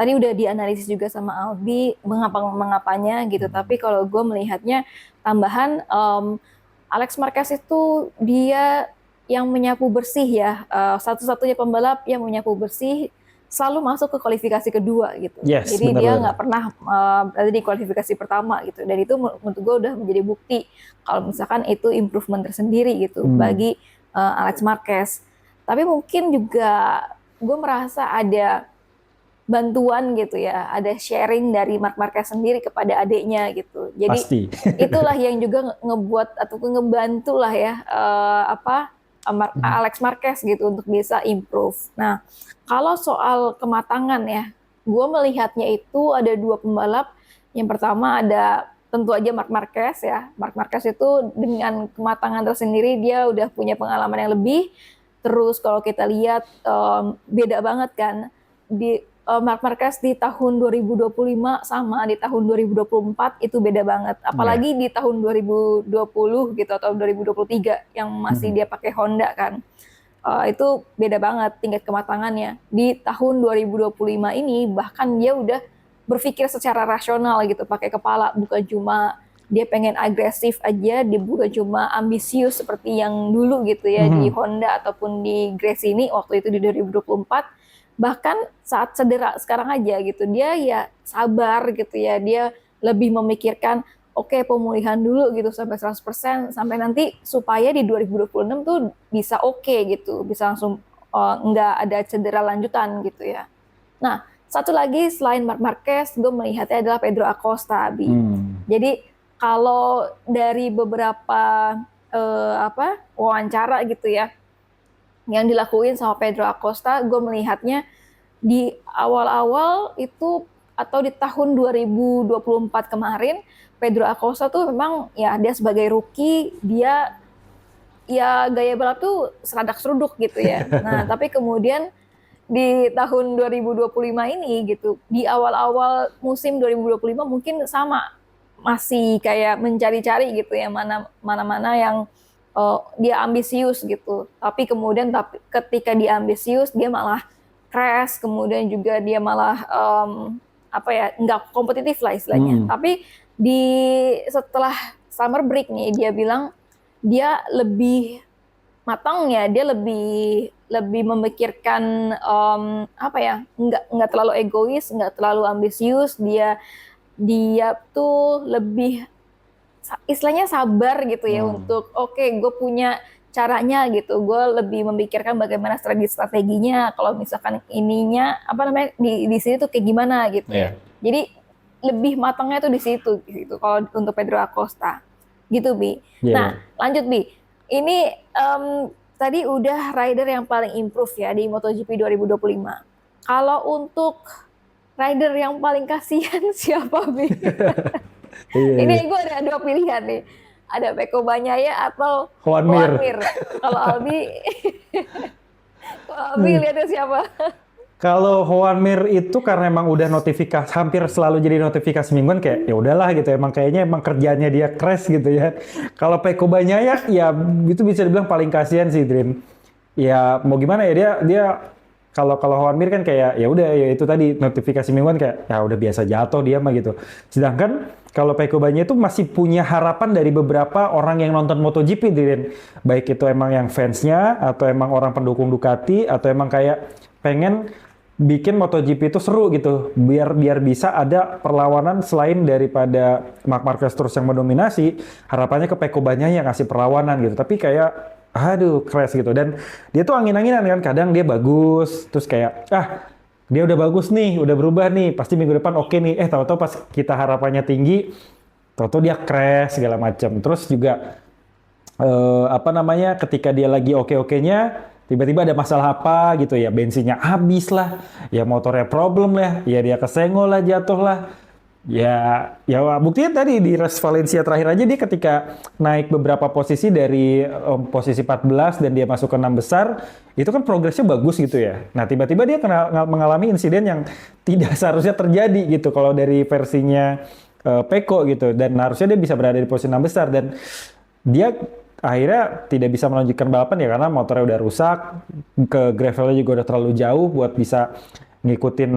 Tadi udah dianalisis juga sama Albi mengapanya gitu. Tapi kalau gue melihatnya tambahan Alex Marquez itu dia yang menyapu bersih ya, satu-satunya pembalap yang menyapu bersih selalu masuk ke kualifikasi kedua gitu. Yes, jadi dia nggak pernah berada di kualifikasi pertama gitu. Dan itu menurut gue udah menjadi bukti kalau misalkan itu improvement tersendiri gitu bagi Alex Marquez. Tapi mungkin juga gue merasa ada bantuan gitu ya, ada sharing dari Marc Marquez sendiri kepada adiknya gitu. Jadi pasti. Itulah yang juga ngebuat atau ngebantu lah ya Alex Marquez gitu untuk bisa improve. Nah, kalau soal kematangan ya, gue melihatnya itu ada 2 pembalap. Yang pertama ada tentu aja Marc Marquez ya. Marc Marquez itu dengan kematangan tersendiri dia udah punya pengalaman yang lebih. Terus kalau kita lihat beda banget kan di Marc Marquez di tahun 2025 sama di tahun 2024 itu beda banget. Apalagi di tahun 2020 gitu atau 2023 yang masih dia pakai Honda kan. Itu beda banget tingkat kematangannya. Di tahun 2025 ini bahkan dia udah berpikir secara rasional gitu, pakai kepala, bukan cuma dia pengen agresif aja, dia bukan cuma ambisius seperti yang dulu gitu ya di Honda ataupun di Gresini waktu itu di 2024. Bahkan saat cedera sekarang aja gitu, dia ya sabar gitu ya, dia lebih memikirkan oke, pemulihan dulu gitu sampai 100% sampai nanti supaya di 2026 tuh bisa oke gitu, bisa langsung nggak ada cedera lanjutan gitu ya. Nah, satu lagi selain Marc Marquez, gue melihatnya adalah Pedro Acosta, Abi. Jadi kalau dari beberapa wawancara gitu ya, yang dilakuin sama Pedro Acosta, gue melihatnya di awal-awal itu atau di tahun 2024 kemarin, Pedro Acosta tuh memang ya dia sebagai rookie, dia ya gaya balap tuh seradak-seruduk gitu ya. Nah, tapi kemudian di tahun 2025 ini gitu, di awal-awal musim 2025 mungkin sama, masih kayak mencari-cari gitu ya, mana-mana yang dia ambisius gitu. Tapi kemudian ketika dia ambisius, dia malah crash, kemudian juga dia malah nggak kompetitif lah istilahnya. Tapi setelah summer break nih, dia bilang dia lebih matang ya, dia lebih memikirkan nggak terlalu egois, nggak terlalu ambisius, dia tuh lebih istilahnya sabar gitu ya untuk gue punya caranya gitu, gue lebih memikirkan bagaimana strateginya, kalau misalkan ininya di sini tuh kayak gimana gitu ya. Jadi lebih matangnya tuh di situ gitu kalau untuk Pedro Acosta gitu Bi. Nah lanjut Bi, ini tadi udah rider yang paling improve ya di MotoGP 2025. Kalau untuk rider yang paling kasihan siapa Bi? Ini gue ada 2 pilihan nih. Ada Pecco Bagnaia atau Joan Mir. Kalau Albi lihatnya siapa? Kalau Joan Mir itu karena emang udah notifikasi, hampir selalu jadi notifikasi mingguan, kayak ya udahlah gitu, kayaknya kerjanya dia crash gitu ya. Kalau Pecco Bagnaia ya itu bisa dibilang paling kasihan sih Dream. Ya mau gimana ya, dia kalau Joan Mir kan kayak ya udah ya itu tadi notifikasi mingguan, kayak ya udah biasa jatuh dia mah gitu. Sedangkan kalau Pecco Bagnaia itu masih punya harapan dari beberapa orang yang nonton MotoGP, Diren. Baik itu emang yang fansnya, atau emang orang pendukung Ducati, atau emang kayak pengen bikin MotoGP itu seru gitu. Biar bisa ada perlawanan selain daripada Marc Marquez terus yang mendominasi. Harapannya ke Pecco Bagnaia yang ngasih perlawanan gitu. Tapi kayak aduh crash gitu. Dan dia tuh angin-anginan kan, kadang dia bagus, terus kayak dia udah bagus nih, udah berubah nih, pasti minggu depan oke nih. Tahu-tahu pas kita harapannya tinggi, tahu-tahu dia crash segala macam. Terus juga ketika dia lagi oke-okenya, tiba-tiba ada masalah apa gitu ya, bensinnya habis lah, ya motornya problem lah, ya dia kesenggol lah, jatuh lah. Ya buktinya tadi di race Valencia terakhir aja dia ketika naik beberapa posisi dari posisi 14 dan dia masuk ke 6 besar, itu kan progresnya bagus gitu ya. Nah tiba-tiba dia mengalami insiden yang tidak seharusnya terjadi gitu kalau dari versinya Pecco gitu, dan harusnya dia bisa berada di posisi 6 besar, dan dia akhirnya tidak bisa melanjutkan balapan ya karena motornya udah rusak, ke gravelnya juga udah terlalu jauh buat bisa ngikutin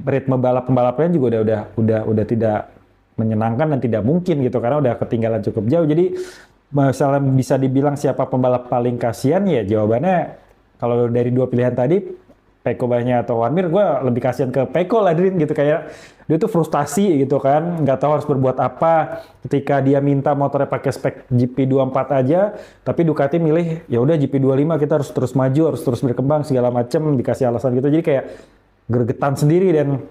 ritme pembalapnya juga udah tidak menyenangkan dan tidak mungkin gitu karena udah ketinggalan cukup jauh. Jadi misalnya bisa dibilang siapa pembalap paling kasihan, ya jawabannya kalau dari 2 pilihan tadi, Pecco Bagnaia atau Joan Mir, gue lebih kasihan ke Pecco lah Drin gitu. Kayak dia tuh frustasi gitu kan, nggak tahu harus berbuat apa ketika dia minta motornya pakai spek GP24 aja, tapi Ducati milih ya udah GP25, kita harus terus maju, harus terus berkembang segala macem, dikasih alasan gitu. Jadi kayak gregetan sendiri, dan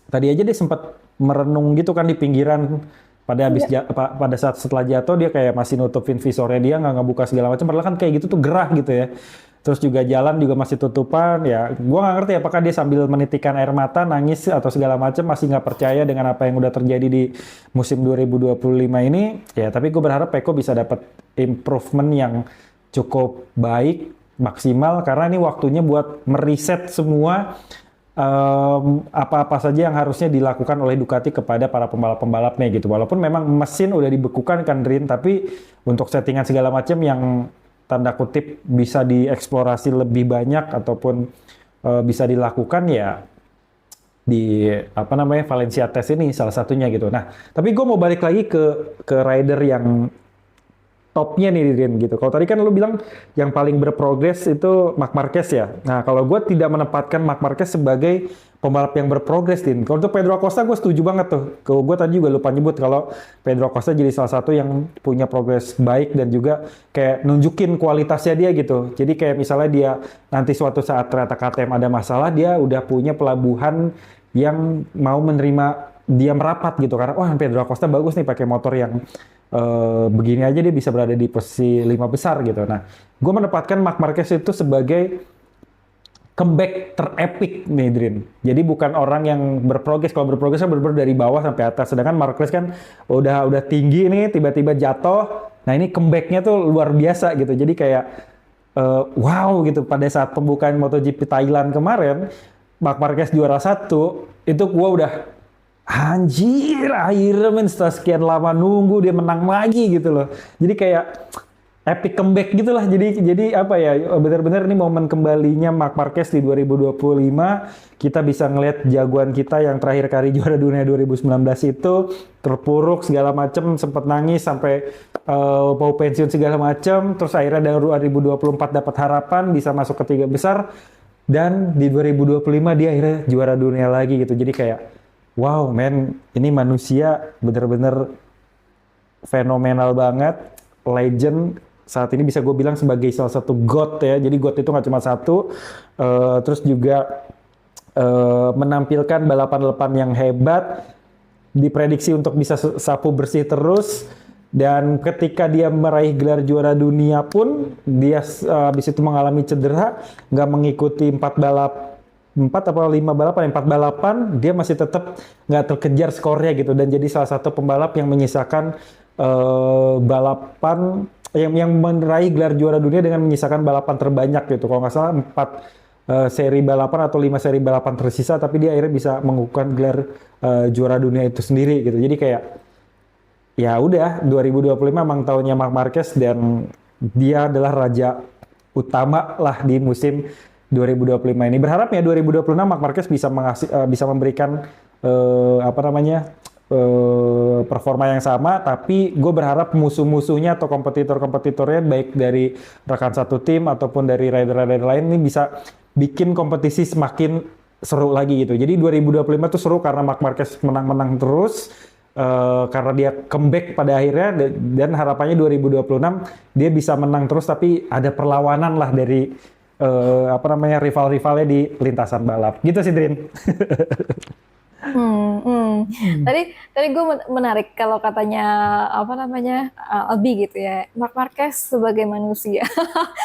tadi aja dia sempat merenung gitu kan di pinggiran pada saat setelah jatuh, dia kayak masih nutupin visornya, dia nggak ngebuka segala macam, padahal kan kayak gitu tuh gerah gitu ya. Terus juga jalan juga masih tutupan, ya gue nggak ngerti apakah dia sambil menitikan air mata, nangis atau segala macam, masih nggak percaya dengan apa yang udah terjadi di musim 2025 ini. Ya tapi gue berharap Pecco bisa dapat improvement yang cukup baik, maksimal, karena ini waktunya buat meriset semua apa-apa saja yang harusnya dilakukan oleh Ducati kepada para pembalap-pembalapnya gitu. Walaupun memang mesin udah dibekukan kan Rin, tapi untuk settingan segala macam yang tanda kutip bisa dieksplorasi lebih banyak ataupun bisa dilakukan ya di Valencia Test ini salah satunya gitu. Nah, tapi gue mau balik lagi ke rider yang topnya nih Rin gitu. Kalau tadi kan lu bilang yang paling berprogres itu Marc Marquez ya. Nah kalau gue tidak menempatkan Marc Marquez sebagai pembalap yang berprogres, Din. Kalau untuk Pedro Acosta gue setuju banget tuh. Gue tadi juga lupa nyebut kalau Pedro Acosta jadi salah satu yang punya progres baik dan juga kayak nunjukin kualitasnya dia gitu. Jadi kayak misalnya dia nanti suatu saat ternyata KTM ada masalah, dia udah punya pelabuhan yang mau menerima dia merapat gitu. Karena wah Pedro Acosta bagus nih pakai motor yang begini aja dia bisa berada di posisi 5 besar gitu. Nah, gue menempatkan Marc Marquez itu sebagai comeback terepik nih, Drin. Jadi bukan orang yang berprogres. Kalau berprogres kan bener-bener dari bawah sampai atas. Sedangkan Marquez kan udah tinggi nih, tiba-tiba jatuh. Nah, ini comeback-nya tuh luar biasa gitu. Jadi kayak wow gitu. Pada saat pembukaan MotoGP Thailand kemarin, Marc Marquez juara 1, itu gue udah anjir, akhirnya setelah sekian lama nunggu dia menang lagi gitu loh. Jadi kayak epic comeback gitulah. Jadi apa ya, benar-benar ini momen kembalinya Marc Marquez di 2025. Kita bisa ngelihat jagoan kita yang terakhir kali juara dunia 2019 itu terpuruk segala macem, sempat nangis sampai mau pensiun segala macem. Terus akhirnya dari 2024 dapat harapan bisa masuk ke 3 besar, dan di 2025 dia akhirnya juara dunia lagi gitu. Jadi kayak wow man, ini manusia bener-bener fenomenal banget, legend. Saat ini bisa gue bilang sebagai salah satu GOAT ya. Jadi GOAT itu nggak cuma satu, terus juga menampilkan balapan-balapan yang hebat, diprediksi untuk bisa sapu bersih terus. Dan ketika dia meraih gelar juara dunia pun, dia habis itu mengalami cedera, nggak mengikuti 4 atau 5 balapan, 4 balapan, dia masih tetap nggak terkejar skornya gitu. Dan jadi salah satu pembalap yang menyisakan balapan, yang meraih gelar juara dunia dengan menyisakan balapan terbanyak gitu. Kalau nggak salah 4 seri balapan atau 5 seri balapan tersisa, tapi dia akhirnya bisa mengukuhkan gelar juara dunia itu sendiri gitu. Jadi kayak ya udah, 2025 memang tahunnya Marc Marquez dan dia adalah raja utama lah di musim 2025 ini. Berharapnya 2026 Marc Marquez bisa memberikan performa yang sama, tapi gue berharap musuh-musuhnya atau kompetitor-kompetitornya baik dari rekan satu tim ataupun dari rider-rider lain ini bisa bikin kompetisi semakin seru lagi gitu. Jadi 2025 tuh seru karena Marc Marquez menang-menang terus, karena dia comeback pada akhirnya, dan harapannya 2026 dia bisa menang terus tapi ada perlawanan lah dari rival-rivalnya di lintasan balap. Gitu sih, Drin. Tadi gue menarik kalau katanya Albi gitu ya, Marc Marquez sebagai manusia.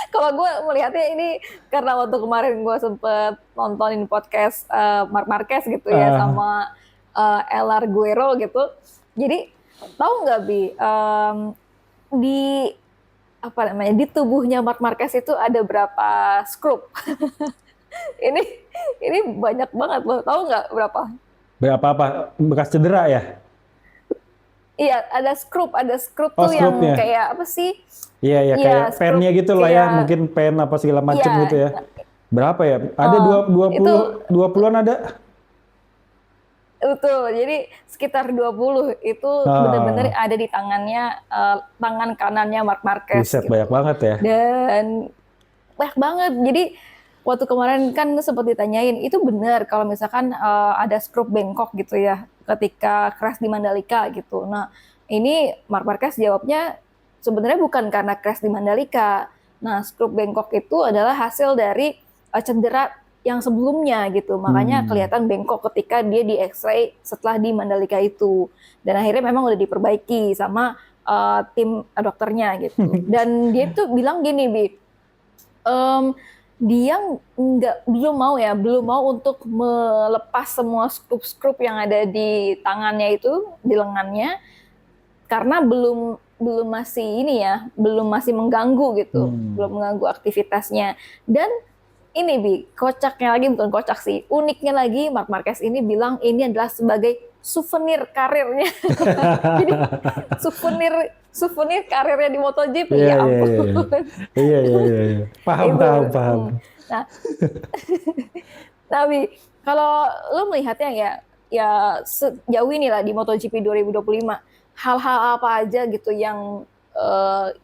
Kalau gue melihatnya ini karena waktu kemarin gue sempet nontonin podcast Marc Marquez gitu ya sama Elar Guerro gitu. Jadi tahu nggak Bi, di tubuhnya Marc Marquez itu ada berapa skrup? ini banyak banget loh. Tahu nggak berapa? Berapa apa? Bekas cedera ya? Iya, ada skrup tuh yang skrupnya. kayak apa sih? Iya, Iya, kayak skrup pennya gitu lah ya, kayak mungkin pen apa segala macem iya, gitu ya. Berapa ya? Ada itu 20-an ada? betul. Jadi sekitar 20 itu benar-benar ada di tangannya, tangan kanannya Marc Marquez Buset, gitu. banyak banget ya. Dan banyak banget. Jadi waktu kemarin kan sempat ditanyain, itu benar kalau misalkan ada skrup bengkok gitu ya ketika crash di Mandalika gitu. Nah, ini Marc Marquez jawabnya sebenarnya bukan karena crash di Mandalika. Nah, skrup bengkok itu adalah hasil dari cedera yang sebelumnya gitu. Makanya kelihatan bengkok ketika dia di X-ray setelah di Mandalika itu. Dan akhirnya memang udah diperbaiki sama tim dokternya gitu. Dan dia tuh bilang gini, Bi, dia belum mau untuk melepas semua skrup-skrup yang ada di tangannya itu, di lengannya, karena belum masih mengganggu gitu, belum mengganggu aktivitasnya. Dan ini Bi, kocaknya lagi, bukan kocak sih, uniknya lagi Marc Marquez ini bilang ini adalah sebagai souvenir karirnya. Jadi souvenir karirnya di MotoGP. Ya ampun. Iya. Paham. Nah, tapi kalau lo melihatnya ya sejauh ini lah di MotoGP 2025, hal-hal apa aja gitu yang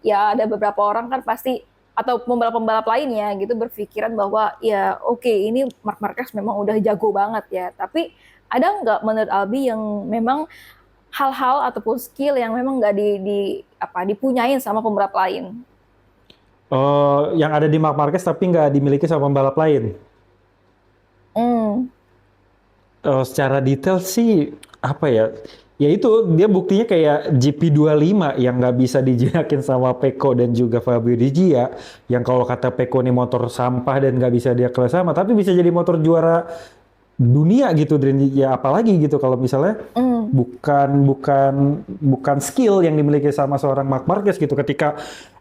ya ada beberapa orang kan pasti, atau pembalap-pembalap lainnya gitu berpikiran bahwa ya oke, ini Marc Marquez memang udah jago banget ya, tapi ada nggak menurut Albi yang memang hal-hal ataupun skill yang memang nggak dipunyain sama pembalap lain? Yang ada di Marc Marquez tapi nggak dimiliki sama pembalap lain? Secara detail sih apa ya? Ya itu, dia buktinya kayak GP25 yang nggak bisa dijinakin sama Pecco dan juga Fabio Di Gia, yang kalau kata Pecco nih motor sampah dan nggak bisa dia kelas sama, tapi bisa jadi motor juara dunia gitu. Ya apalagi gitu kalau misalnya bukan skill yang dimiliki sama seorang Marc Marquez gitu. Ketika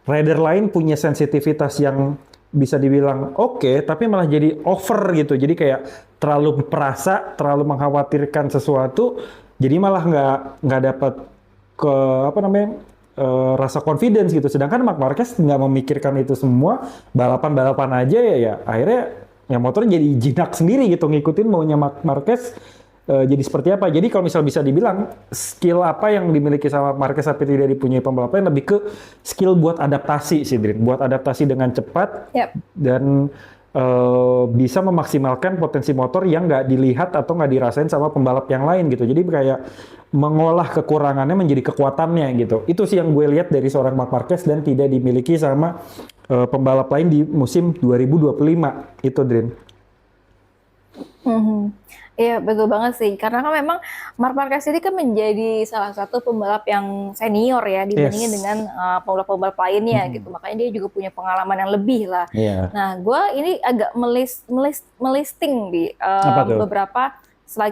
rider lain punya sensitivitas yang bisa dibilang oke, tapi malah jadi over gitu. Jadi kayak terlalu perasa, terlalu mengkhawatirkan sesuatu, jadi malah nggak dapat rasa confidence gitu. Sedangkan Marc Marquez nggak memikirkan itu semua, balapan-balapan aja ya akhirnya ya motornya jadi jinak sendiri gitu ngikutin maunya Marc Marquez. Jadi seperti apa? Jadi kalau misal bisa dibilang skill apa yang dimiliki sama Marquez tapi tidak dipunyai pembalap lain lebih ke skill buat adaptasi sih, Drin. Buat adaptasi dengan cepat dan bisa memaksimalkan potensi motor yang nggak dilihat atau nggak dirasain sama pembalap yang lain gitu. Jadi kayak mengolah kekurangannya menjadi kekuatannya gitu. Itu sih yang gue lihat dari seorang Marc Marquez dan tidak dimiliki sama pembalap lain di musim 2025 itu, Drin. Iya betul banget sih, karena kan memang Marc Marquez ini kan menjadi salah satu pembalap yang senior ya dibandingin dengan pembalap-pembalap lainnya gitu, makanya dia juga punya pengalaman yang lebih lah. Nah, gue ini agak melisting di beberapa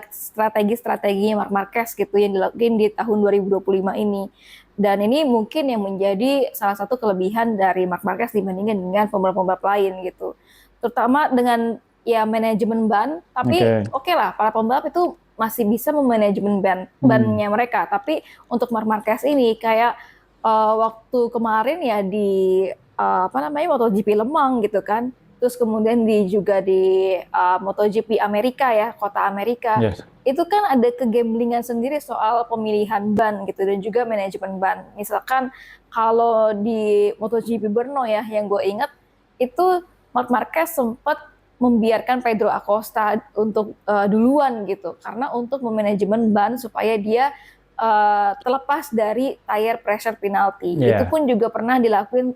strategi-strateginya Marc Marquez gitu yang dilakukan di tahun 2025 ini. Dan ini mungkin yang menjadi salah satu kelebihan dari Marc Marquez dibandingkan dengan pembalap-pembalap lain gitu, terutama dengan ya manajemen ban, tapi oke lah para pembalap itu masih bisa memanajemen bannya mereka, tapi untuk Marc Marquez ini kayak waktu kemarin ya di MotoGP Le Mans gitu kan, terus kemudian juga di MotoGP Amerika ya, kota Amerika, itu kan ada kegamblingan sendiri soal pemilihan ban gitu dan juga manajemen ban. Misalkan kalau di MotoGP Brno ya yang gue ingat itu Marc Marquez sempat membiarkan Pedro Acosta untuk duluan gitu, karena untuk memanajemen ban supaya dia terlepas dari tire pressure penalty. Itu pun juga pernah dilakuin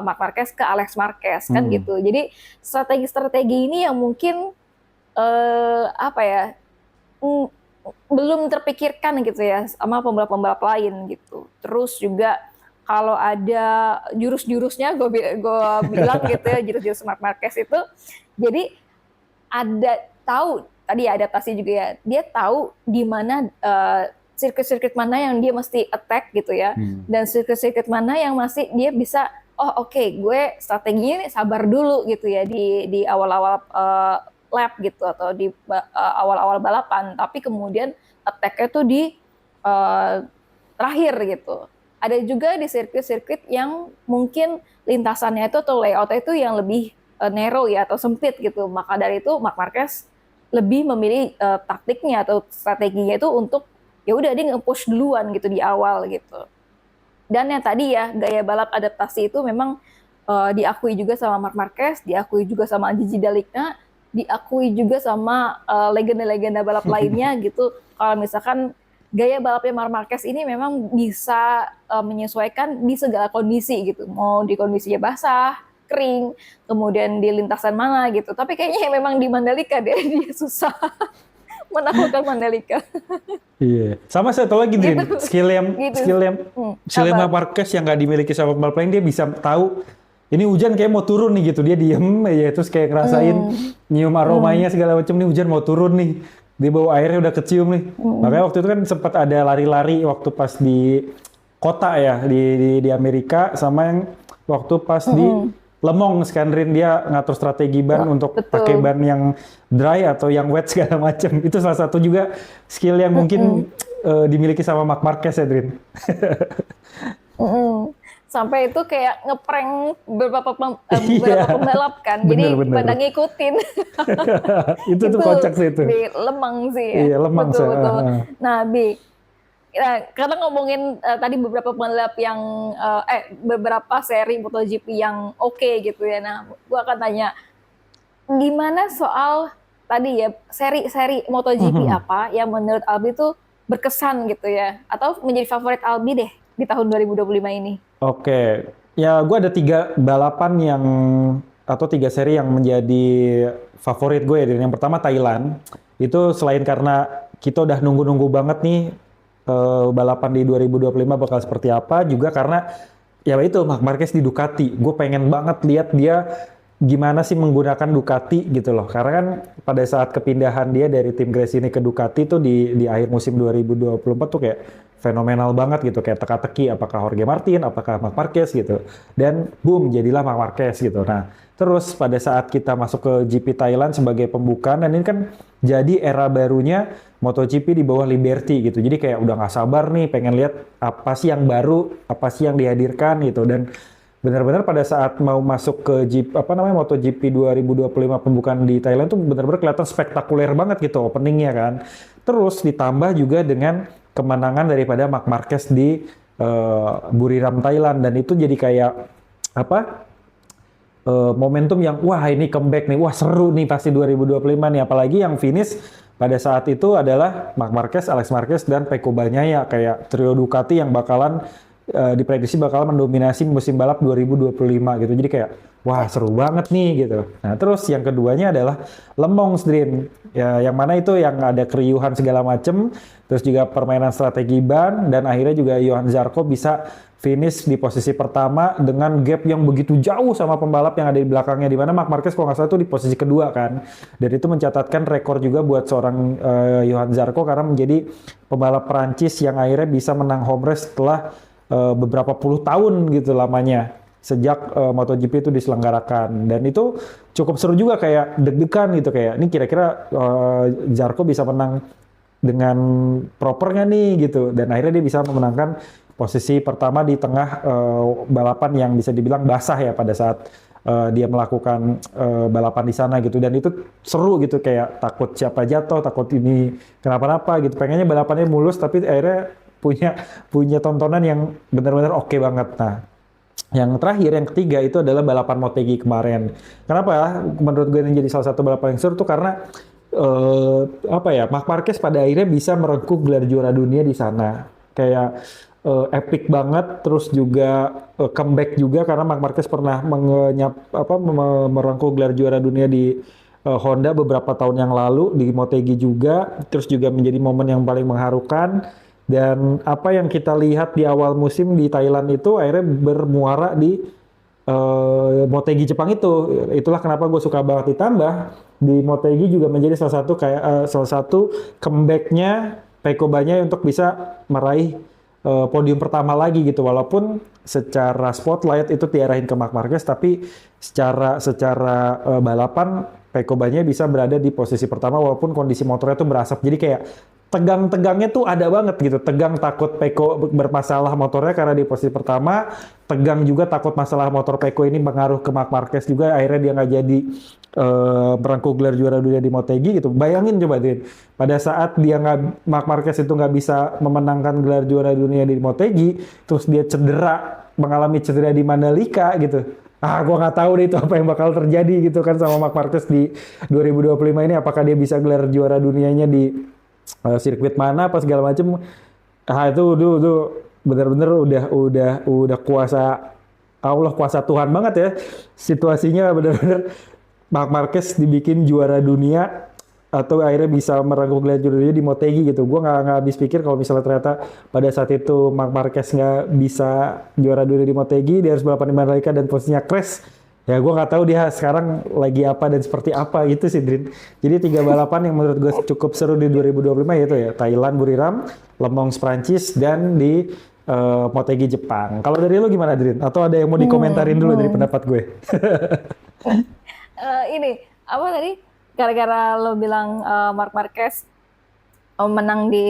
Marc Marquez ke Alex Marquez kan gitu. Jadi strategi-strategi ini yang mungkin belum terpikirkan gitu ya sama pembalap-pembalap lain gitu. Terus juga kalau ada jurus-jurusnya gue bilang gitu ya, jurus-jurus Marc Marquez itu, jadi ada tahu tadi ya adaptasi juga ya, dia tahu di mana sirkuit-sirkuit mana yang dia mesti attack gitu ya, dan sirkuit-sirkuit mana yang masih dia bisa gue strateginya nih sabar dulu gitu ya di awal-awal lap gitu atau di awal-awal balapan, tapi kemudian attack-nya tuh di terakhir gitu. Ada juga di sirkuit-sirkuit yang mungkin lintasannya itu atau layoutnya itu yang lebih narrow ya atau sempit gitu. Maka dari itu Marc Marquez lebih memilih taktiknya atau strateginya itu untuk ya udah dia nge-push duluan gitu di awal gitu. Dan yang tadi ya gaya balap adaptasi itu memang diakui juga sama Marc Marquez, diakui juga sama Gigi Dall'Igna, diakui juga sama legenda-legenda balap lainnya gitu. Kalau misalkan gaya balapnya Marc Marquez ini memang bisa menyesuaikan di segala kondisi gitu. Mau di kondisinya basah, kering, kemudian di lintasan mana gitu. Tapi kayaknya memang di Mandalika dia susah menaklukkan Mandalika. Iya. Sama satu lagi Drin, skill Marc Marquez yang nggak dimiliki sama pembalap lain, dia bisa tahu ini hujan kayak mau turun nih gitu. Dia diem ya terus kayak ngerasain nyium aromanya segala macam, nih hujan mau turun nih. Di bawah airnya udah kecium nih. Makanya waktu itu kan sempat ada lari-lari waktu pas di kota ya di Amerika, sama yang waktu pas di Le Mans kan, Rin, dia ngatur strategi ban untuk pakai ban yang dry atau yang wet segala macam. Itu salah satu juga skill yang mungkin dimiliki sama Marc Marquez ya, Rin. Sampai itu kayak ngeprank beberapa pembalap kan, jadi pada ngikutin. itu tuh kocak sih itu. Di Le Mans sih ya. Iya, Le Mans. Betul. Nah, karena ngomongin tadi beberapa pembalap yang beberapa seri MotoGP yang oke gitu ya. Nah, gua akan tanya gimana soal tadi ya seri MotoGP apa yang menurut Albi tuh berkesan gitu ya, atau menjadi favorit Albi deh di tahun 2025 ini. Oke, ya gue ada 3 balapan atau 3 seri yang menjadi favorit gue ya. Yang pertama Thailand, itu selain karena kita udah nunggu-nunggu banget nih balapan di 2025 bakal seperti apa, juga karena ya itu Marc Marquez di Ducati. Gue pengen banget lihat dia gimana sih menggunakan Ducati gitu loh. Karena kan pada saat kepindahan dia dari tim Gresini ke Ducati tuh di akhir musim 2024 tuh kayak fenomenal banget gitu, kayak teka-teki apakah Jorge Martin, apakah Marc Marquez gitu. Dan boom, jadilah Marc Marquez gitu. Nah, Terus pada saat kita masuk ke GP Thailand sebagai pembukaan, dan ini kan jadi era barunya MotoGP di bawah Liberty gitu. Jadi kayak udah nggak sabar nih pengen lihat apa sih yang baru, apa sih yang dihadirkan gitu. Dan benar-benar pada saat mau masuk ke MotoGP 2025 pembukaan di Thailand tuh benar-benar kelihatan spektakuler banget gitu openingnya kan. Terus ditambah juga dengan kemenangan daripada Marc Marquez di Buriram Thailand, dan itu jadi kayak apa? Momentum yang wah ini comeback nih, wah seru nih pasti 2025 nih, apalagi yang finish pada saat itu adalah Marc Marquez, Alex Marquez dan Pecco Bagnaia, kayak trio Ducati yang bakalan diprediksi bakal mendominasi musim balap 2025 gitu. Jadi kayak wah seru banget nih gitu. Nah terus yang keduanya adalah Le Mans Drin, ya, yang mana itu yang ada keriuhan segala macem, terus juga permainan strategi ban, dan akhirnya juga Johan Zarco bisa finish di posisi pertama dengan gap yang begitu jauh sama pembalap yang ada di belakangnya, di mana Marc Marquez kalau nggak salah itu di posisi kedua kan, dan itu mencatatkan rekor juga buat seorang Johan Zarco karena menjadi pembalap Perancis yang akhirnya bisa menang home race setelah beberapa puluh tahun gitu lamanya sejak MotoGP itu diselenggarakan. Dan itu cukup seru juga, kayak deg-degan gitu, kayak ini kira-kira Zarco bisa menang dengan proper nggak nih gitu, dan akhirnya dia bisa memenangkan posisi pertama di tengah balapan yang bisa dibilang basah ya pada saat dia melakukan balapan di sana gitu. Dan itu seru gitu, kayak takut siapa jatuh, takut ini kenapa-napa gitu, pengennya balapannya mulus tapi akhirnya punya tontonan yang benar-benar oke banget. Nah, yang terakhir, yang ketiga itu adalah balapan Motegi kemarin. Kenapa? Menurut gue ini jadi salah satu balapan yang seru tuh karena Marc Marquez pada akhirnya bisa merengkuh gelar juara dunia di sana. Kayak epic banget, terus juga comeback juga karena Marc Marquez pernah merengkuh gelar juara dunia di Honda beberapa tahun yang lalu di Motegi juga, terus juga menjadi momen yang paling mengharukan. Dan apa yang kita lihat di awal musim di Thailand itu akhirnya bermuara di Motegi Jepang itu. Itulah kenapa gue suka banget, ditambah di Motegi juga menjadi salah satu comebacknya Pecco Bagnaia untuk bisa meraih podium pertama lagi gitu, walaupun secara spotlight itu diarahin ke Marc Marquez, tapi secara balapan Pecco Bagnaia bisa berada di posisi pertama walaupun kondisi motornya tuh berasap. Jadi kayak tegang-tegangnya tuh ada banget gitu. Tegang takut Pecco bermasalah motornya karena di posisi pertama, tegang juga takut masalah motor Pecco ini mengaruh ke Marc Marquez juga, akhirnya dia nggak jadi merengkuh gelar juara dunia di Motegi gitu. Bayangin coba Din, pada saat Marc Marquez itu nggak bisa memenangkan gelar juara dunia di Motegi, terus dia mengalami cedera di Mandalika gitu. Gue nggak tahu deh itu apa yang bakal terjadi gitu kan sama Marc Marquez di 2025 ini. Apakah dia bisa gelar juara dunianya di sirkuit mana apa segala macem. Itu benar-benar udah kuasa Allah, kuasa Tuhan banget ya. Situasinya benar-benar Marc Marquez dibikin juara dunia atau akhirnya bisa merengkuh gelar juara dunia di Motegi gitu. Gue nggak habis pikir kalau misalnya ternyata pada saat itu Marc Marquez nggak bisa juara dunia di Motegi, dia harus balapan di Mandalika dan posisinya crash. Ya gue nggak tahu dia sekarang lagi apa dan seperti apa gitu sih Drin. Jadi 3 balapan yang menurut gue cukup seru di 2025 yaitu ya Thailand Buriram, Le Mans Prancis, dan di Motegi Jepang. Kalau dari lo gimana Drin? Atau ada yang mau dikomentarin dulu dari pendapat gue? Ini apa tadi? Gara-gara lo bilang Marc Marquez menang di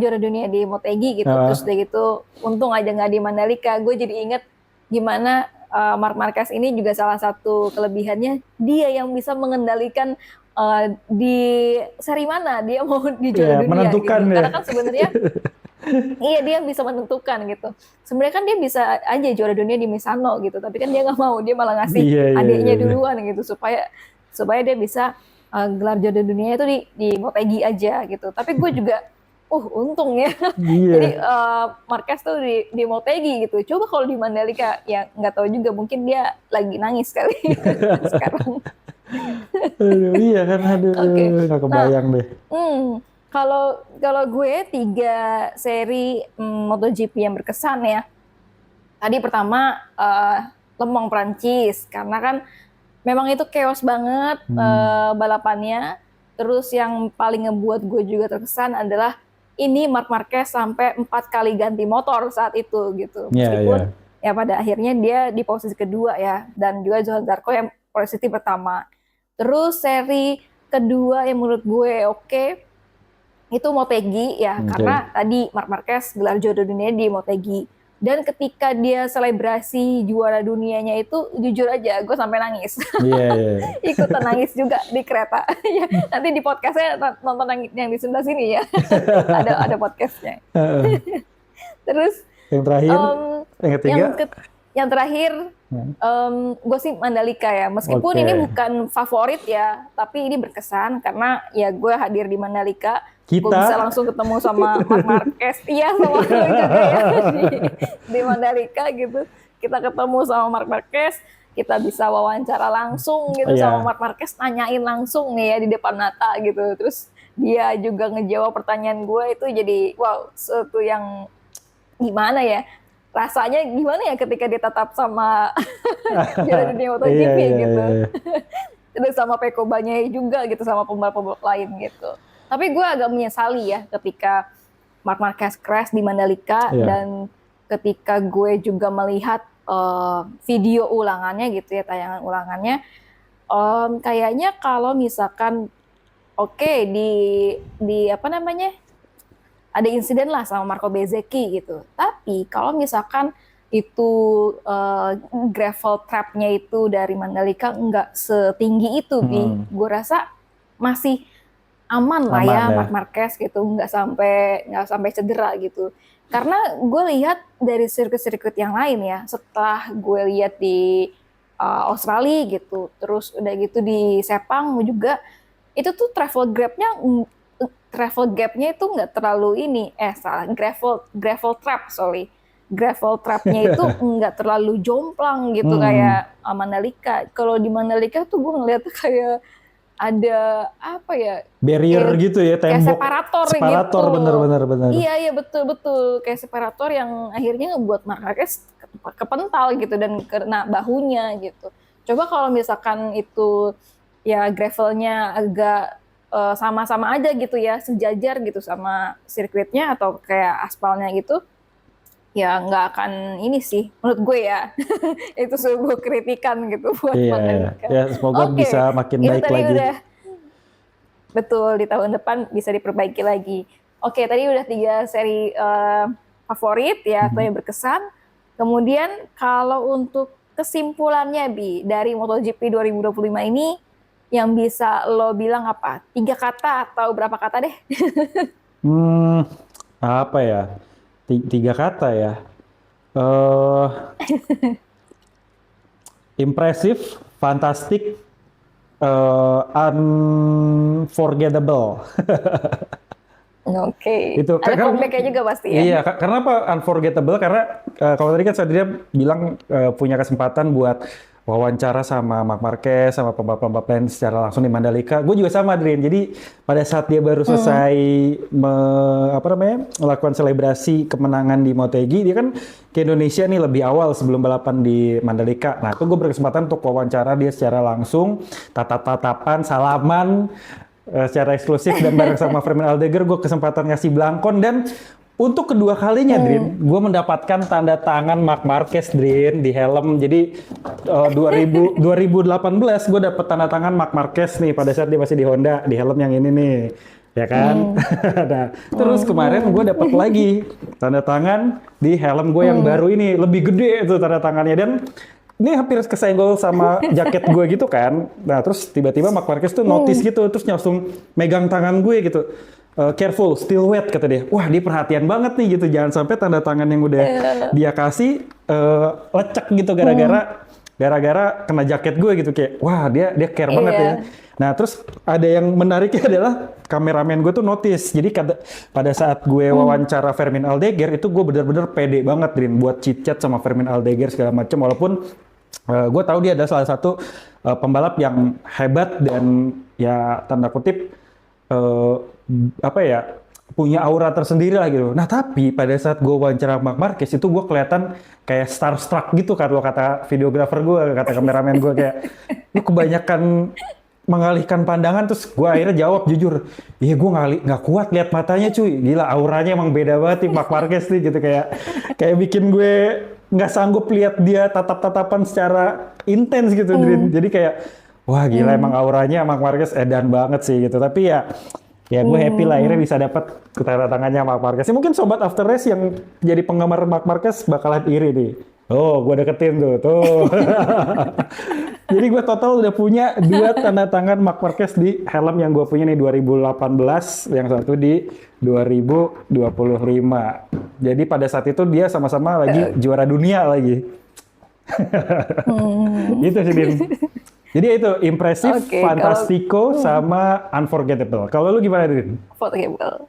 juara dunia di Motegi gitu, terus udah gitu untung aja nggak di Mandalika. Gue jadi inget gimana Marc Marquez ini juga salah satu kelebihannya, dia yang bisa mengendalikan di seri mana dia mau di juara dunia menentukan gitu. Ya. Karena kan sebenarnya iya dia bisa menentukan gitu. Sebenarnya kan dia bisa aja juara dunia di Misano gitu, tapi kan dia nggak mau, dia malah ngasih adiknya duluan gitu supaya dia bisa gelar juara dunia itu di Motegi aja gitu. Tapi gue juga untung ya. Jadi Marquez tuh di Motegi gitu. Coba kalau di Mandalika ya nggak tahu juga, mungkin dia lagi nangis kali sekarang. Iya kan, nggak kebayang deh. Kalau gue 3 seri MotoGP yang berkesan ya. Tadi pertama Le Mans Prancis, karena kan memang itu chaos banget balapannya. Terus yang paling ngebuat gue juga terkesan adalah ini Marc Marquez sampai 4 kali ganti motor saat itu gitu. Meskipun ya pada akhirnya dia di posisi kedua ya, dan juga Johan Zarco yang posisi pertama. Terus seri kedua yang menurut gue oke, itu Motegi ya, Oke. karena tadi Marc Marquez gelar juara dunia di Motegi. Dan ketika dia selebrasi juara dunianya itu, jujur aja gue sampai nangis. Iya, iya. Ikutan nangis juga di kereta. Ya, nanti di podcastnya nonton yang di sebelah sini ya. ada podcastnya. Terus Yang terakhir, yang ketiga. yang terakhir gue sih Mandalika ya. Meskipun Oke. ini bukan favorit ya, tapi ini berkesan karena ya gue hadir di Mandalika. Gue Kita bisa langsung ketemu sama Marc Marquez. Iya, sama lu juga ya di Mandalika gitu. Kita ketemu sama Marc Marquez, kita bisa wawancara langsung gitu Iya. sama Marc Marquez, nanyain langsung nih ya di depan mata gitu. Terus dia juga ngejawab pertanyaan gue, itu jadi wow, sesuatu yang gimana ya, rasanya gimana ya ketika dia tetap sama juara dunia MotoGP Iya, iya, gitu. iya. Terus sama Pecco Bagnaia juga gitu, sama pembalap-pembalap lain gitu. Tapi gue agak menyesali ya ketika Marc Marquez crash di Mandalika. Iya. Dan ketika gue juga melihat video ulangannya gitu ya, tayangan ulangannya, kayaknya kalau misalkan oke, di apa namanya, ada insiden lah sama Marco Bezzecchi gitu. Tapi kalau misalkan itu gravel trapnya itu dari Mandalika nggak setinggi itu, gue rasa masih aman lah Aman ya ya. Marc Marquez gitu, nggak sampai cedera gitu. Karena gue lihat dari sirkuit-sirkuit yang lain ya, setelah gue lihat di Australia gitu, terus udah gitu di Sepang juga, itu tuh travel gapnya itu nggak terlalu gravel trapnya itu nggak terlalu jomplang gitu kayak Mandalika. Kalau di Mandalika tuh gue ngeliat kayak ada apa ya, Barrier gitu ya, kayak tembok. separator gitu. bener. Iya betul kayak separator yang akhirnya ngebuat Marc Marquez kepental gitu dan kena bahunya gitu. Coba kalau misalkan itu ya gravelnya agak sama-sama aja gitu ya, sejajar gitu sama sirkuitnya atau kayak aspalnya gitu, ya nggak akan ini sih menurut gue ya. Itu sebuah kritikan gitu buat Iya, Mandalika. ya semoga Oke, bisa makin itu baik tadi lagi. udah betul, di tahun depan bisa diperbaiki lagi. Oke, tadi udah 3 seri favorit ya, atau yang berkesan. Kemudian kalau untuk kesimpulannya Bi, dari MotoGP 2025 ini, yang bisa lo bilang apa? 3 kata atau berapa kata deh? Apa ya? 3 kata ya. Impressive, fantastic, unforgettable. Oke. Itu Ada comeback-nya juga pasti ya? Iya, karena apa unforgettable? Karena kalau tadi kan Sadria bilang punya kesempatan buat wawancara sama Marc Marquez, sama pembalap-pembalap lain secara langsung di Mandalika. Gue juga sama, Adrian. Jadi pada saat dia baru selesai melakukan selebrasi kemenangan di Motegi, dia kan ke Indonesia nih lebih awal sebelum balapan di Mandalika. Nah, itu gue berkesempatan untuk wawancara dia secara langsung, tatap-tatapan, salaman, secara eksklusif dan bareng sama Fermin Aldeguer. Gue kesempatan ngasih belangkon, dan untuk kedua kalinya, Drin, gue mendapatkan tanda tangan Marc Marquez, Drin, di helm. Jadi 2018 gue dapet tanda tangan Marc Marquez nih pada saat dia masih di Honda, di helm yang ini nih, ya kan? Nah, terus kemarin gue dapet lagi tanda tangan di helm gue yang baru ini, lebih gede itu tanda tangannya, dan ini hampir kesenggol sama jaket gue gitu kan. Nah terus tiba-tiba Marc Marquez tuh notice gitu, terus langsung megang tangan gue gitu. Careful, still wet, kata dia. Wah, dia perhatian banget nih gitu. Jangan sampai tanda tangan yang udah dia kasih lecek gitu gara-gara kena jaket gue gitu, kayak wah dia care banget ya. Nah terus ada yang menariknya adalah kameramen gue tuh notice. Jadi pada saat gue wawancara Fermin Aldeguer itu gue bener-bener pede banget, Drin, buat chit-chat sama Fermin Aldeguer segala macam. Walaupun gue tahu dia adalah salah satu pembalap yang hebat dan ya tanda kutip punya aura tersendiri lah gitu. Nah tapi pada saat gue wawancara Marc Marquez itu gue kelihatan kayak starstruck gitu kan, lo kata videografer gue, kata kameramen gue, kayak lu kebanyakan mengalihkan pandangan, terus gue akhirnya jawab jujur, iya gue nggak kuat lihat matanya cuy, gila auranya emang beda banget nih Marc Marquez nih gitu, kayak bikin gue nggak sanggup lihat dia tatap-tatapan secara intens gitu, Drin. Jadi kayak wah gila emang auranya Marc Marquez edan banget sih gitu. Tapi ya gue happy lah akhirnya bisa dapat tanda tangannya Marc Marquez. Ya, mungkin sobat After Race yang jadi penggemar Marc Marquez bakalan iri nih. Oh, gue deketin tuh. Jadi gue total udah punya 2 tanda tangan Marc Marquez di helm yang gue punya nih 2018, yang satu di 2025. Jadi pada saat itu dia sama-sama lagi juara dunia lagi. Itu sih, Din. Jadi itu impresif, fantastico, sama unforgettable. Kalau lu gimana, Din? Unforgettable.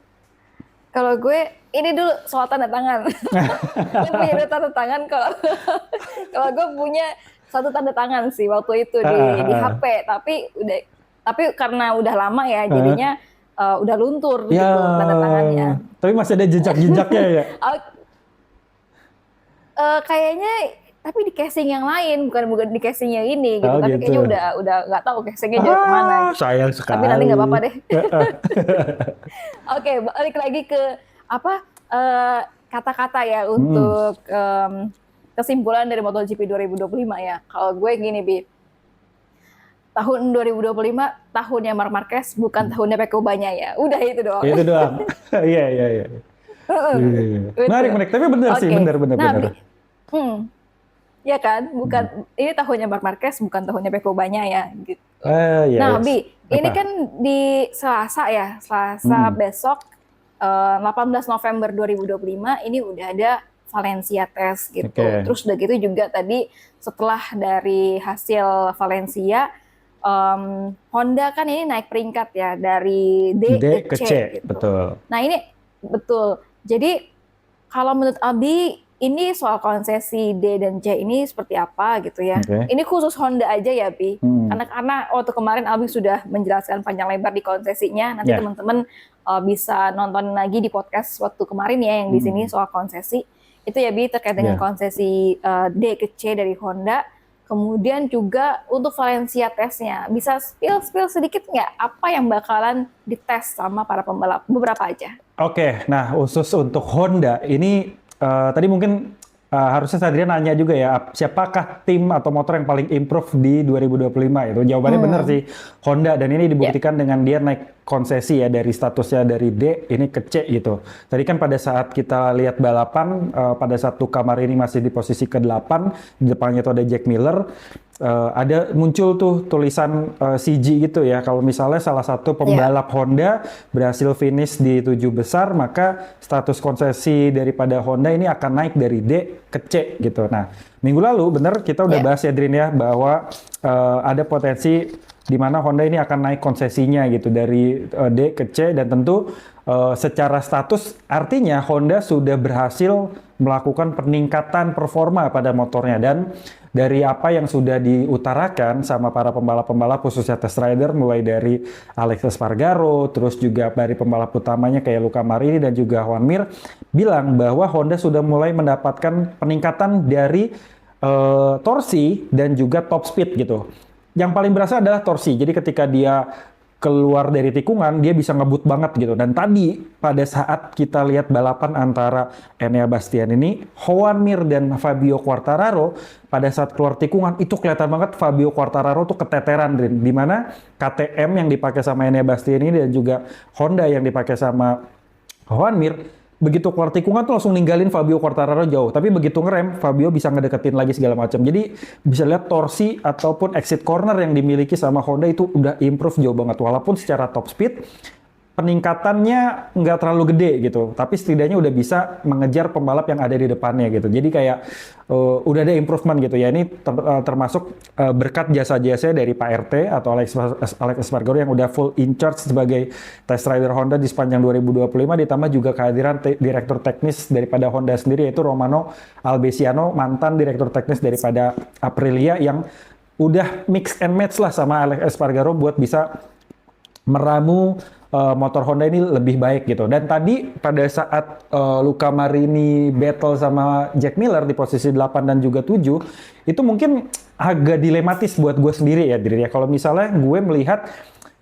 Kalau gue ini dulu soal tanda tangan. Gue punya 2 tanda tangan. Kalau gue punya 1 tanda tangan sih waktu itu di HP, tapi karena udah lama ya jadinya udah luntur gitu tanda tangannya. Tapi masih ada jejak-jejaknya ya? Kayaknya tapi di casing yang lain, bukan di casing yang ini gitu. Tapi gitu. kayaknya udah nggak tahu casingnya jauh kemana. Gitu. Sayang sekali. Tapi nanti nggak apa-apa deh. Oke, balik lagi ke kata-kata ya untuk kesimpulan dari MotoGP 2025 ya. Kalau gue gini, Bi. Tahun 2025 tahunnya Marc Marquez, bukan tahunnya Pecco Bagnaia. Udah itu doang. Itu doang. Iya. Menarik. Tapi benar sih, benar. Ya kan, bukan ini tahunnya Marc Marquez, bukan tahunnya Pecco Bagnaia gitu. Yes. Bi, ini kan di Selasa ya, besok 18 November 2025 ini udah ada Valencia Test gitu. Terus udah gitu juga tadi setelah dari hasil Valencia, Honda kan ini naik peringkat ya dari D ke C gitu. Betul. Nah ini betul. Jadi kalau menurut Abi ini soal konsesi D dan C ini seperti apa gitu ya. Ini khusus Honda aja ya, Bi. Karena waktu kemarin Abi sudah menjelaskan panjang lebar di konsesinya. Nanti teman-teman bisa nonton lagi di podcast waktu kemarin ya yang di sini soal konsesi. Itu ya, Bi, terkait dengan konsesi D ke C dari Honda. Kemudian juga untuk Valencia Testnya, bisa spill sedikit nggak apa yang bakalan dites sama para pembalap? Beberapa aja. Oke, nah khusus untuk Honda ini tadi mungkin harusnya Sadria nanya juga ya, siapakah tim atau motor yang paling improve di 2025 itu? Jawabannya benar sih, Honda, dan ini dibuktikan dengan dia naik konsesi ya dari statusnya dari D ini ke C gitu. Tadi kan pada saat kita lihat balapan, pada saat Luca Marini masih di posisi ke-8, di depannya itu ada Jack Miller, ada muncul tuh tulisan CG gitu ya, kalau misalnya salah satu pembalap Honda berhasil finish di 7 besar, maka status konsesi daripada Honda ini akan naik dari D ke C gitu. Nah, minggu lalu bener kita udah bahas ya, Drin ya, bahwa ada potensi di mana Honda ini akan naik konsesinya gitu dari D ke C, dan tentu secara status artinya Honda sudah berhasil melakukan peningkatan performa pada motornya. Dan dari apa yang sudah diutarakan sama para pembalap-pembalap khususnya test rider, mulai dari Alex Espargaro, terus juga dari pembalap utamanya kayak Luca Marini dan juga Joan Mir, bilang bahwa Honda sudah mulai mendapatkan peningkatan dari torsi dan juga top speed gitu. Yang paling berasa adalah torsi. Jadi ketika dia keluar dari tikungan, dia bisa ngebut banget gitu. Dan tadi pada saat kita lihat balapan antara Enea Bastianini, Joan Mir dan Fabio Quartararo, pada saat keluar tikungan itu kelihatan banget Fabio Quartararo tuh keteteran, Drin. Di mana KTM yang dipakai sama Enea Bastianini dan juga Honda yang dipakai sama Joan Mir, begitu keluar tikungan tuh langsung ninggalin Fabio Quartararo jauh. Tapi begitu ngerem, Fabio bisa ngedeketin lagi segala macam. Jadi bisa lihat torsi ataupun exit corner yang dimiliki sama Honda itu udah improve jauh banget. Walaupun secara top speed peningkatannya nggak terlalu gede gitu, tapi setidaknya udah bisa mengejar pembalap yang ada di depannya gitu. Jadi kayak udah ada improvement gitu ya. Ini termasuk berkat jasa-jasa dari Pak RT atau Alex Espargaro yang udah full in charge sebagai test rider Honda di sepanjang 2025, ditambah juga kehadiran direktur teknis daripada Honda sendiri, yaitu Romano Albesiano, mantan direktur teknis daripada Aprilia, yang udah mix and match lah sama Alex Espargaro buat bisa meramu motor Honda ini lebih baik gitu. Dan tadi pada saat Luca Marini battle sama Jack Miller di posisi 8 dan juga 7, itu mungkin agak dilematis buat gue sendiri ya, Diri. Kalau misalnya gue melihat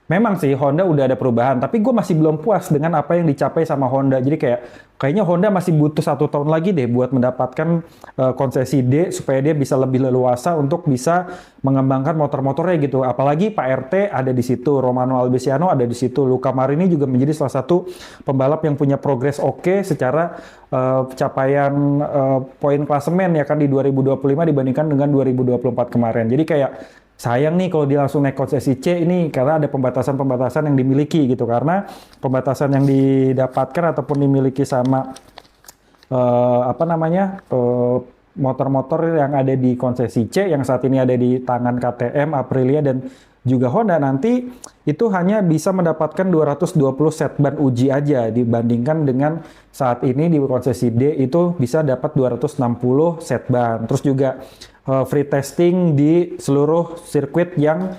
memang sih Honda udah ada perubahan, tapi gue masih belum puas dengan apa yang dicapai sama Honda. Jadi kayaknya Honda masih butuh 1 tahun lagi deh buat mendapatkan konsesi D supaya dia bisa lebih leluasa untuk bisa mengembangkan motor-motornya gitu. Apalagi Pak RT ada di situ, Romano Albesiano ada di situ, Luca Marini juga menjadi salah satu pembalap yang punya progres oke secara capaian poin klasemen ya kan di 2025 dibandingkan dengan 2024 kemarin. Jadi kayak sayang nih kalau dia langsung naik konsesi C ini karena ada pembatasan-pembatasan yang dimiliki gitu, karena pembatasan yang didapatkan ataupun dimiliki sama motor-motor yang ada di konsesi C yang saat ini ada di tangan KTM, Aprilia dan juga Honda nanti itu hanya bisa mendapatkan 220 set ban uji aja dibandingkan dengan saat ini di konsesi D itu bisa dapat 260 set ban. Terus juga free testing di seluruh sirkuit yang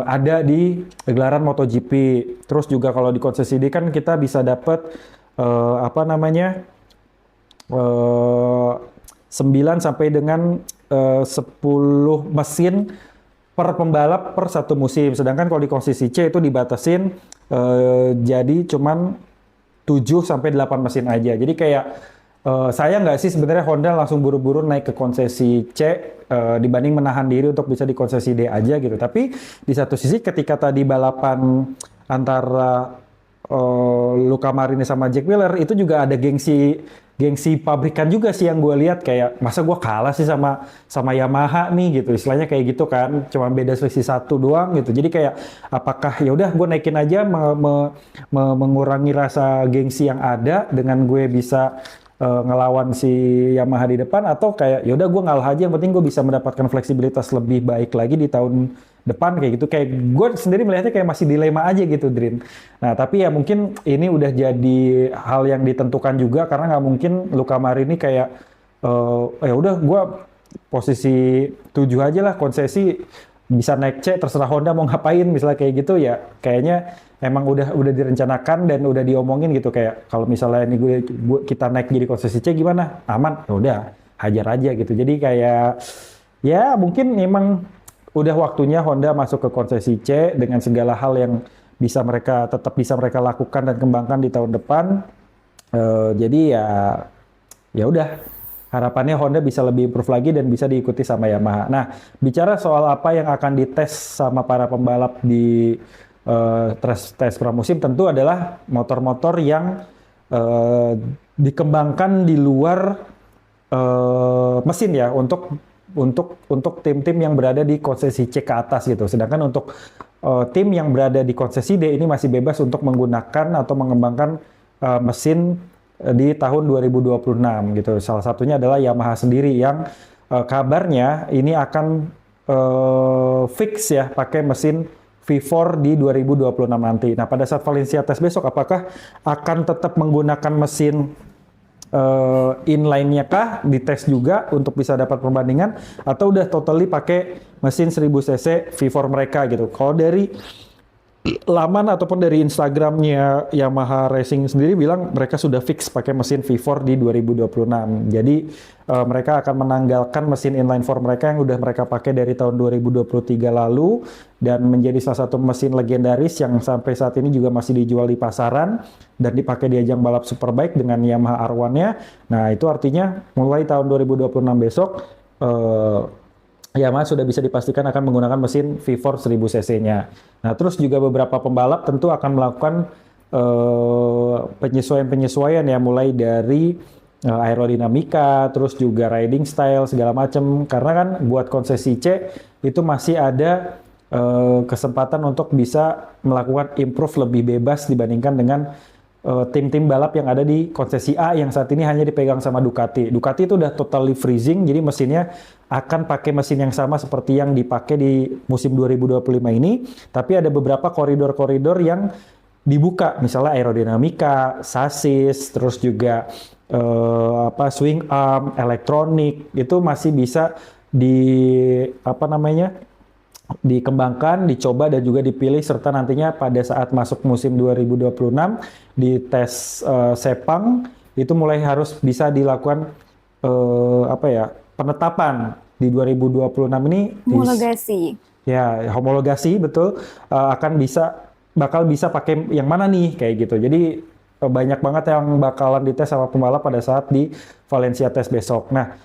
ada di gelaran MotoGP. Terus juga kalau di konsesi D kan kita bisa dapat 9 sampai dengan 10 mesin per pembalap per satu musim. Sedangkan kalau di konsesi C itu dibatasin jadi cuman 7 sampai 8 mesin aja. Jadi kayak sayang nggak sih sebenarnya Honda langsung buru-buru naik ke konsesi C dibanding menahan diri untuk bisa di konsesi D aja gitu. Tapi di satu sisi ketika tadi balapan antara Luca Marini sama Jack Miller itu juga ada gengsi pabrikan juga sih yang gue lihat, kayak masa gue kalah sih sama Yamaha nih gitu, istilahnya kayak gitu kan, cuma beda selisih 1 doang gitu. Jadi kayak apakah ya udah gue naikin aja mengurangi rasa gengsi yang ada dengan gue bisa ngelawan si Yamaha di depan, atau kayak ya udah gue ngalah aja yang penting gue bisa mendapatkan fleksibilitas lebih baik lagi di tahun depan kayak gitu. Kayak gue sendiri melihatnya kayak masih dilema aja gitu, Drin. Nah tapi ya mungkin ini udah jadi hal yang ditentukan juga karena nggak mungkin Luca Marini kayak ya udah gue posisi 7 aja lah konsesi bisa naik C terserah Honda mau ngapain misalnya kayak gitu. Ya kayaknya emang udah direncanakan dan udah diomongin gitu, kayak kalau misalnya ini kita naik jadi konsesi C gimana, aman, ya udah hajar aja gitu. Jadi kayak ya mungkin memang udah waktunya Honda masuk ke konsesi C dengan segala hal yang tetap bisa mereka lakukan dan kembangkan di tahun depan. Jadi ya udah, harapannya Honda bisa lebih improve lagi dan bisa diikuti sama Yamaha. Nah, bicara soal apa yang akan dites sama para pembalap di tes pramusim, tentu adalah motor-motor yang dikembangkan di luar mesin ya, untuk tim-tim yang berada di konsesi C ke atas gitu. Sedangkan untuk tim yang berada di konsesi D ini masih bebas untuk menggunakan atau mengembangkan mesin di tahun 2026 gitu. Salah satunya adalah Yamaha sendiri yang kabarnya ini akan fix ya pakai mesin V4 di 2026 nanti. Nah, pada saat Valencia tes besok apakah akan tetap menggunakan mesin inline-nya kah dites juga untuk bisa dapat perbandingan, atau udah totally pakai mesin 1000 cc V4 mereka gitu. Kalau dari laman ataupun dari Instagramnya Yamaha Racing sendiri bilang mereka sudah fix pakai mesin V4 di 2026. Jadi mereka akan menanggalkan mesin inline 4 mereka yang udah mereka pakai dari tahun 2023 lalu dan menjadi salah satu mesin legendaris yang sampai saat ini juga masih dijual di pasaran dan dipakai di ajang balap superbike dengan Yamaha R1-nya. Nah, itu artinya mulai tahun 2026 besok Yamaha sudah bisa dipastikan akan menggunakan mesin V4 1000 cc-nya. Nah, terus juga beberapa pembalap tentu akan melakukan penyesuaian-penyesuaian ya, mulai dari aerodinamika, terus juga riding style segala macam. Karena kan buat konsesi C itu masih ada kesempatan untuk bisa melakukan improve lebih bebas dibandingkan dengan tim-tim balap yang ada di konsesi A yang saat ini hanya dipegang sama Ducati. Ducati itu udah totally freezing, jadi mesinnya akan pakai mesin yang sama seperti yang dipakai di musim 2025 ini, tapi ada beberapa koridor-koridor yang dibuka, misalnya aerodinamika, sasis, terus juga swing arm, elektronik, itu masih bisa dikembangkan, dicoba dan juga dipilih serta nantinya pada saat masuk musim 2026 di tes Sepang itu mulai harus bisa dilakukan penetapan di 2026 ini Homologasi. ya homologasi betul bakal bisa pakai yang mana nih kayak gitu. Jadi banyak banget yang bakalan dites sama pembalap pada saat di Valencia tes besok. Nah,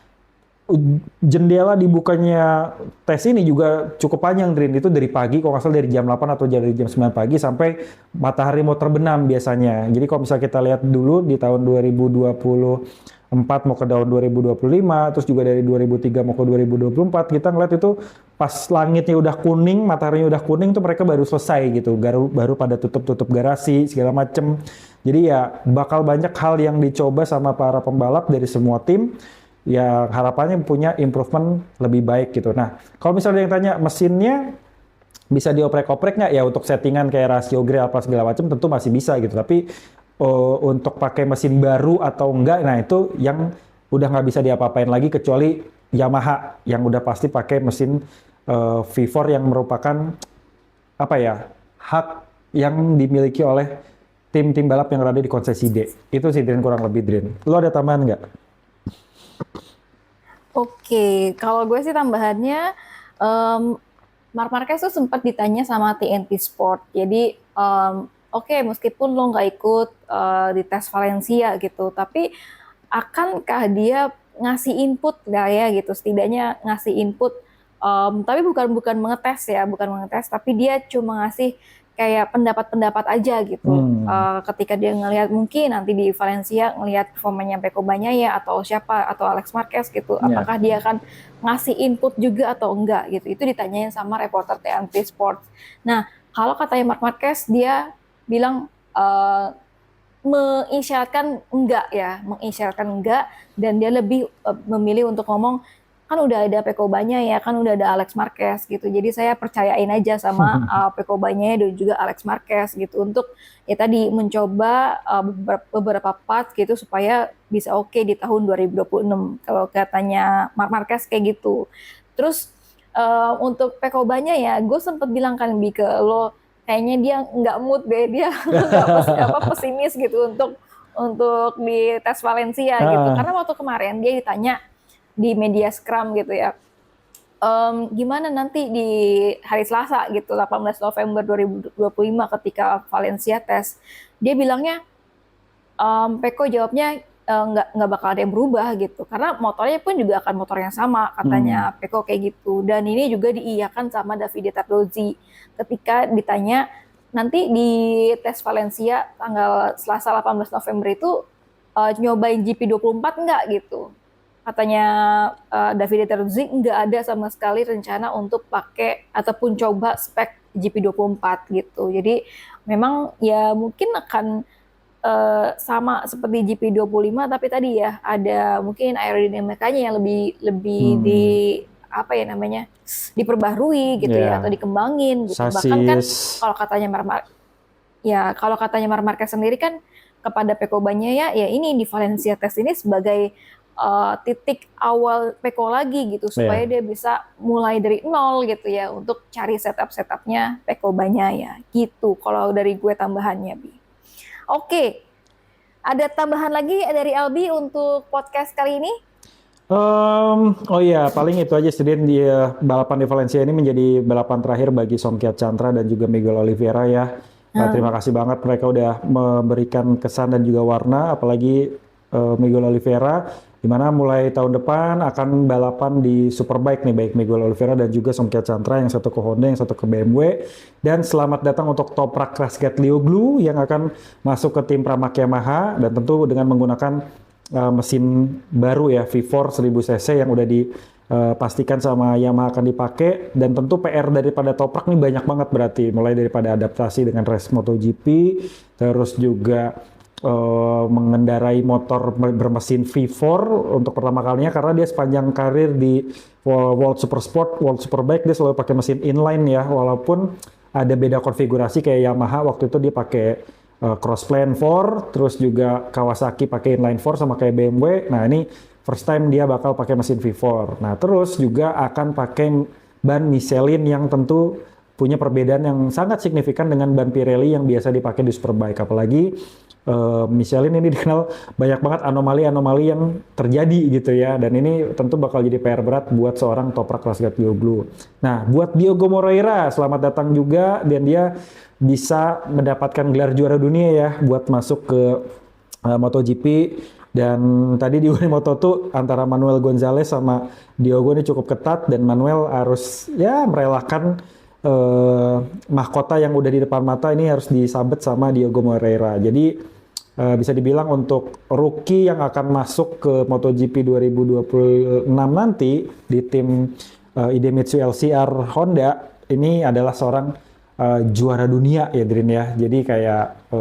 jendela dibukanya tes ini juga cukup panjang, Drin. Itu dari pagi, kalau nggak salah dari jam 8 atau dari jam 9 pagi sampai matahari mau terbenam biasanya. Jadi kalau misalnya kita lihat dulu di tahun 2024 mau ke tahun 2025, terus juga dari 2003 mau ke 2024, kita ngeliat itu pas langitnya udah kuning, mataharinya udah kuning tuh mereka baru selesai gitu. Baru pada tutup garasi, segala macem. Jadi ya bakal banyak hal yang dicoba sama para pembalap dari semua tim. Ya harapannya punya improvement lebih baik gitu. Nah, kalau misalnya yang tanya mesinnya bisa dioprek-oprek nggak? Ya untuk settingan kayak rasio gear apa segala macam tentu masih bisa gitu. Tapi untuk pakai mesin baru atau enggak, nah itu yang udah nggak bisa diapa-apain lagi kecuali Yamaha yang udah pasti pakai mesin V4 yang merupakan hak yang dimiliki oleh tim-tim balap yang ada di konsesi D. Itu sih Drin kurang lebih Drin. Lo ada tambahan nggak? Oke, kalau gue sih tambahannya, Marc Marquez tuh sempat ditanya sama TNT Sport. Jadi, oke, meskipun lo nggak ikut di tes Valencia gitu, tapi akankah dia ngasih input nggak ya gitu? Setidaknya ngasih input, tapi bukan mengetes ya, bukan mengetes, tapi dia cuma ngasih kayak pendapat-pendapat aja gitu. Ketika dia ngelihat mungkin nanti di Valencia ngelihat performanya Pecco Bagnaia atau siapa atau Alex Marquez gitu, apakah dia akan ngasih input juga atau enggak gitu. Itu ditanyain sama reporter TNT Sports. Nah, kalau katanya Marc Marquez dia bilang mengisyaratkan enggak dan dia lebih memilih untuk ngomong kan udah ada Pecco Bagnaia ya, kan udah ada Alex Marquez gitu. Jadi saya percayain aja sama Pecco Bagnaia dan juga Alex Marquez gitu untuk ya tadi mencoba beberapa part gitu supaya bisa oke di tahun 2026. Kalau katanya Marc Marquez kayak gitu. Terus untuk Pecco Bagnaia ya, gue sempet bilang kan ke lo kayaknya dia nggak mood deh, dia nggak pesimis gitu untuk di tes Valencia gitu. Karena waktu kemarin dia ditanya di media Scrum gitu ya, gimana nanti di hari Selasa gitu 18 November 2025 ketika Valencia tes, dia bilangnya Pecco jawabnya nggak bakal ada yang berubah gitu karena motornya pun juga akan motor yang sama katanya Pecco kayak gitu. Dan ini juga diiyakan sama Davide Tardozzi ketika ditanya nanti di tes Valencia tanggal Selasa 18 November itu nyobain GP24 nggak gitu. Katanya Davide Tardozzi nggak ada sama sekali rencana untuk pakai ataupun coba spek GP24 gitu. Jadi memang ya mungkin akan sama seperti GP25 tapi tadi ya ada mungkin aerodinamikanya yang lebih diperbaharui gitu ya atau dikembangin gitu. Bahkan kan kalau katanya Marc Marquez sendiri kan kepada Pecco Bagnaia ya ini di Valencia Test ini sebagai titik awal Pecco lagi gitu supaya dia bisa mulai dari nol gitu ya untuk cari setupnya Pecco Bagnaia gitu kalau dari gue tambahannya Bi. Oke, ada tambahan lagi dari Albi untuk podcast kali ini? Paling itu aja sedih di balapan di Valencia ini menjadi balapan terakhir bagi Somkhiat Chantra dan juga Miguel Oliveira ya. Terima kasih banget mereka udah memberikan kesan dan juga warna, apalagi Miguel Oliveira, di mana mulai tahun depan akan balapan di Superbike nih, baik Miguel Oliveira dan juga Somkhiat Chantra, yang satu ke Honda, yang satu ke BMW. Dan selamat datang untuk Toprak Razgatlioglu yang akan masuk ke tim Pramac Yamaha dan tentu dengan menggunakan mesin baru ya V4 1000cc yang udah dipastikan sama Yamaha akan dipakai. Dan tentu PR daripada Toprak nih banyak banget berarti, mulai daripada adaptasi dengan race MotoGP, terus juga mengendarai motor bermesin V4 untuk pertama kalinya, karena dia sepanjang karir di World Supersport, World Superbike dia selalu pakai mesin inline ya, walaupun ada beda konfigurasi kayak Yamaha waktu itu dia pakai Crossplane 4, terus juga Kawasaki pakai inline 4 sama kayak BMW. Nah ini first time dia bakal pakai mesin V4. Nah terus juga akan pakai ban Michelin yang tentu punya perbedaan yang sangat signifikan dengan ban Pirelli yang biasa dipakai di Superbike. Apalagi Michelin ini dikenal banyak banget anomali-anomali yang terjadi gitu ya, dan ini tentu bakal jadi PR berat buat seorang Toprak Razgatlioglu. Nah, buat Diogo Moreira selamat datang juga, dan dia bisa mendapatkan gelar juara dunia ya buat masuk ke MotoGP. Dan tadi di Unimoto tuh antara Manuel Gonzalez sama Diogo ini cukup ketat, dan Manuel harus ya merelakan mahkota yang udah di depan mata ini harus disabet sama Diogo Moreira. Jadi bisa dibilang untuk rookie yang akan masuk ke MotoGP 2026 nanti di tim Idemitsu LCR Honda ini adalah seorang juara dunia ya Drin ya. Jadi kayak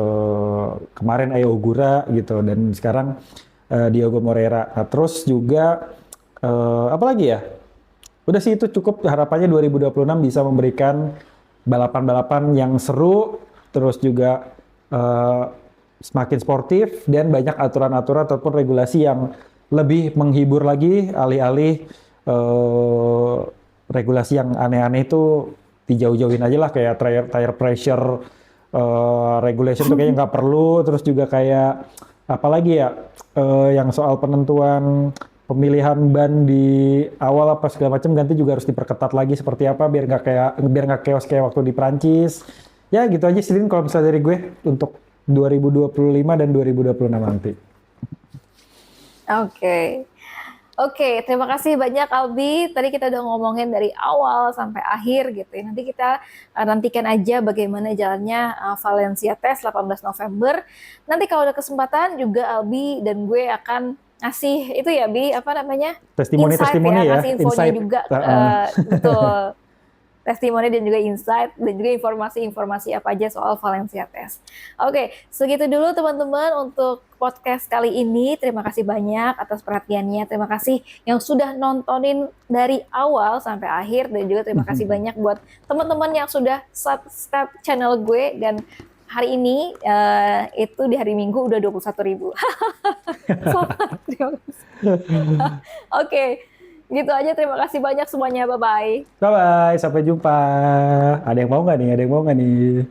kemarin Ai Ogura gitu, dan sekarang Diogo Moreira. Nah, terus juga apa lagi ya? Udah sih itu cukup, harapannya 2026 bisa memberikan balapan-balapan yang seru, terus juga semakin sportif, dan banyak aturan-aturan ataupun regulasi yang lebih menghibur lagi, alih-alih regulasi yang aneh-aneh itu dijauh-jauhin aja lah, kayak tire pressure regulation tuh kayaknya nggak perlu. Terus juga kayak apalagi ya, yang soal penentuan pemilihan ban di awal apa segala macam ganti juga harus diperketat lagi seperti apa biar nggak chaos kayak waktu di Prancis. Ya gitu aja sih Din, kalau misalnya dari gue untuk 2025 dan 2026 nanti. Oke, terima kasih banyak Albi. Tadi kita udah ngomongin dari awal sampai akhir gitu ya. Nanti kita nantikan aja bagaimana jalannya Valencia Test 18 November. Nanti kalau ada kesempatan juga Albi dan gue akan ngasih itu ya Bi, apa namanya? Testimoni Insight ya, ngasih infonya insight. juga. Betul. Testimoni dan juga insight dan juga informasi-informasi apa aja soal Valencia Test. Oke, segitu dulu teman-teman untuk podcast kali ini. Terima kasih banyak atas perhatiannya. Terima kasih yang sudah nontonin dari awal sampai akhir, dan juga terima kasih banyak buat teman-teman yang sudah subscribe channel gue. Dan hari ini itu di hari Minggu udah 21.000. Selamat, terima kasih. Oke. Gitu aja, terima kasih banyak semuanya, bye-bye. Bye-bye, sampai jumpa. Ada yang mau nggak nih?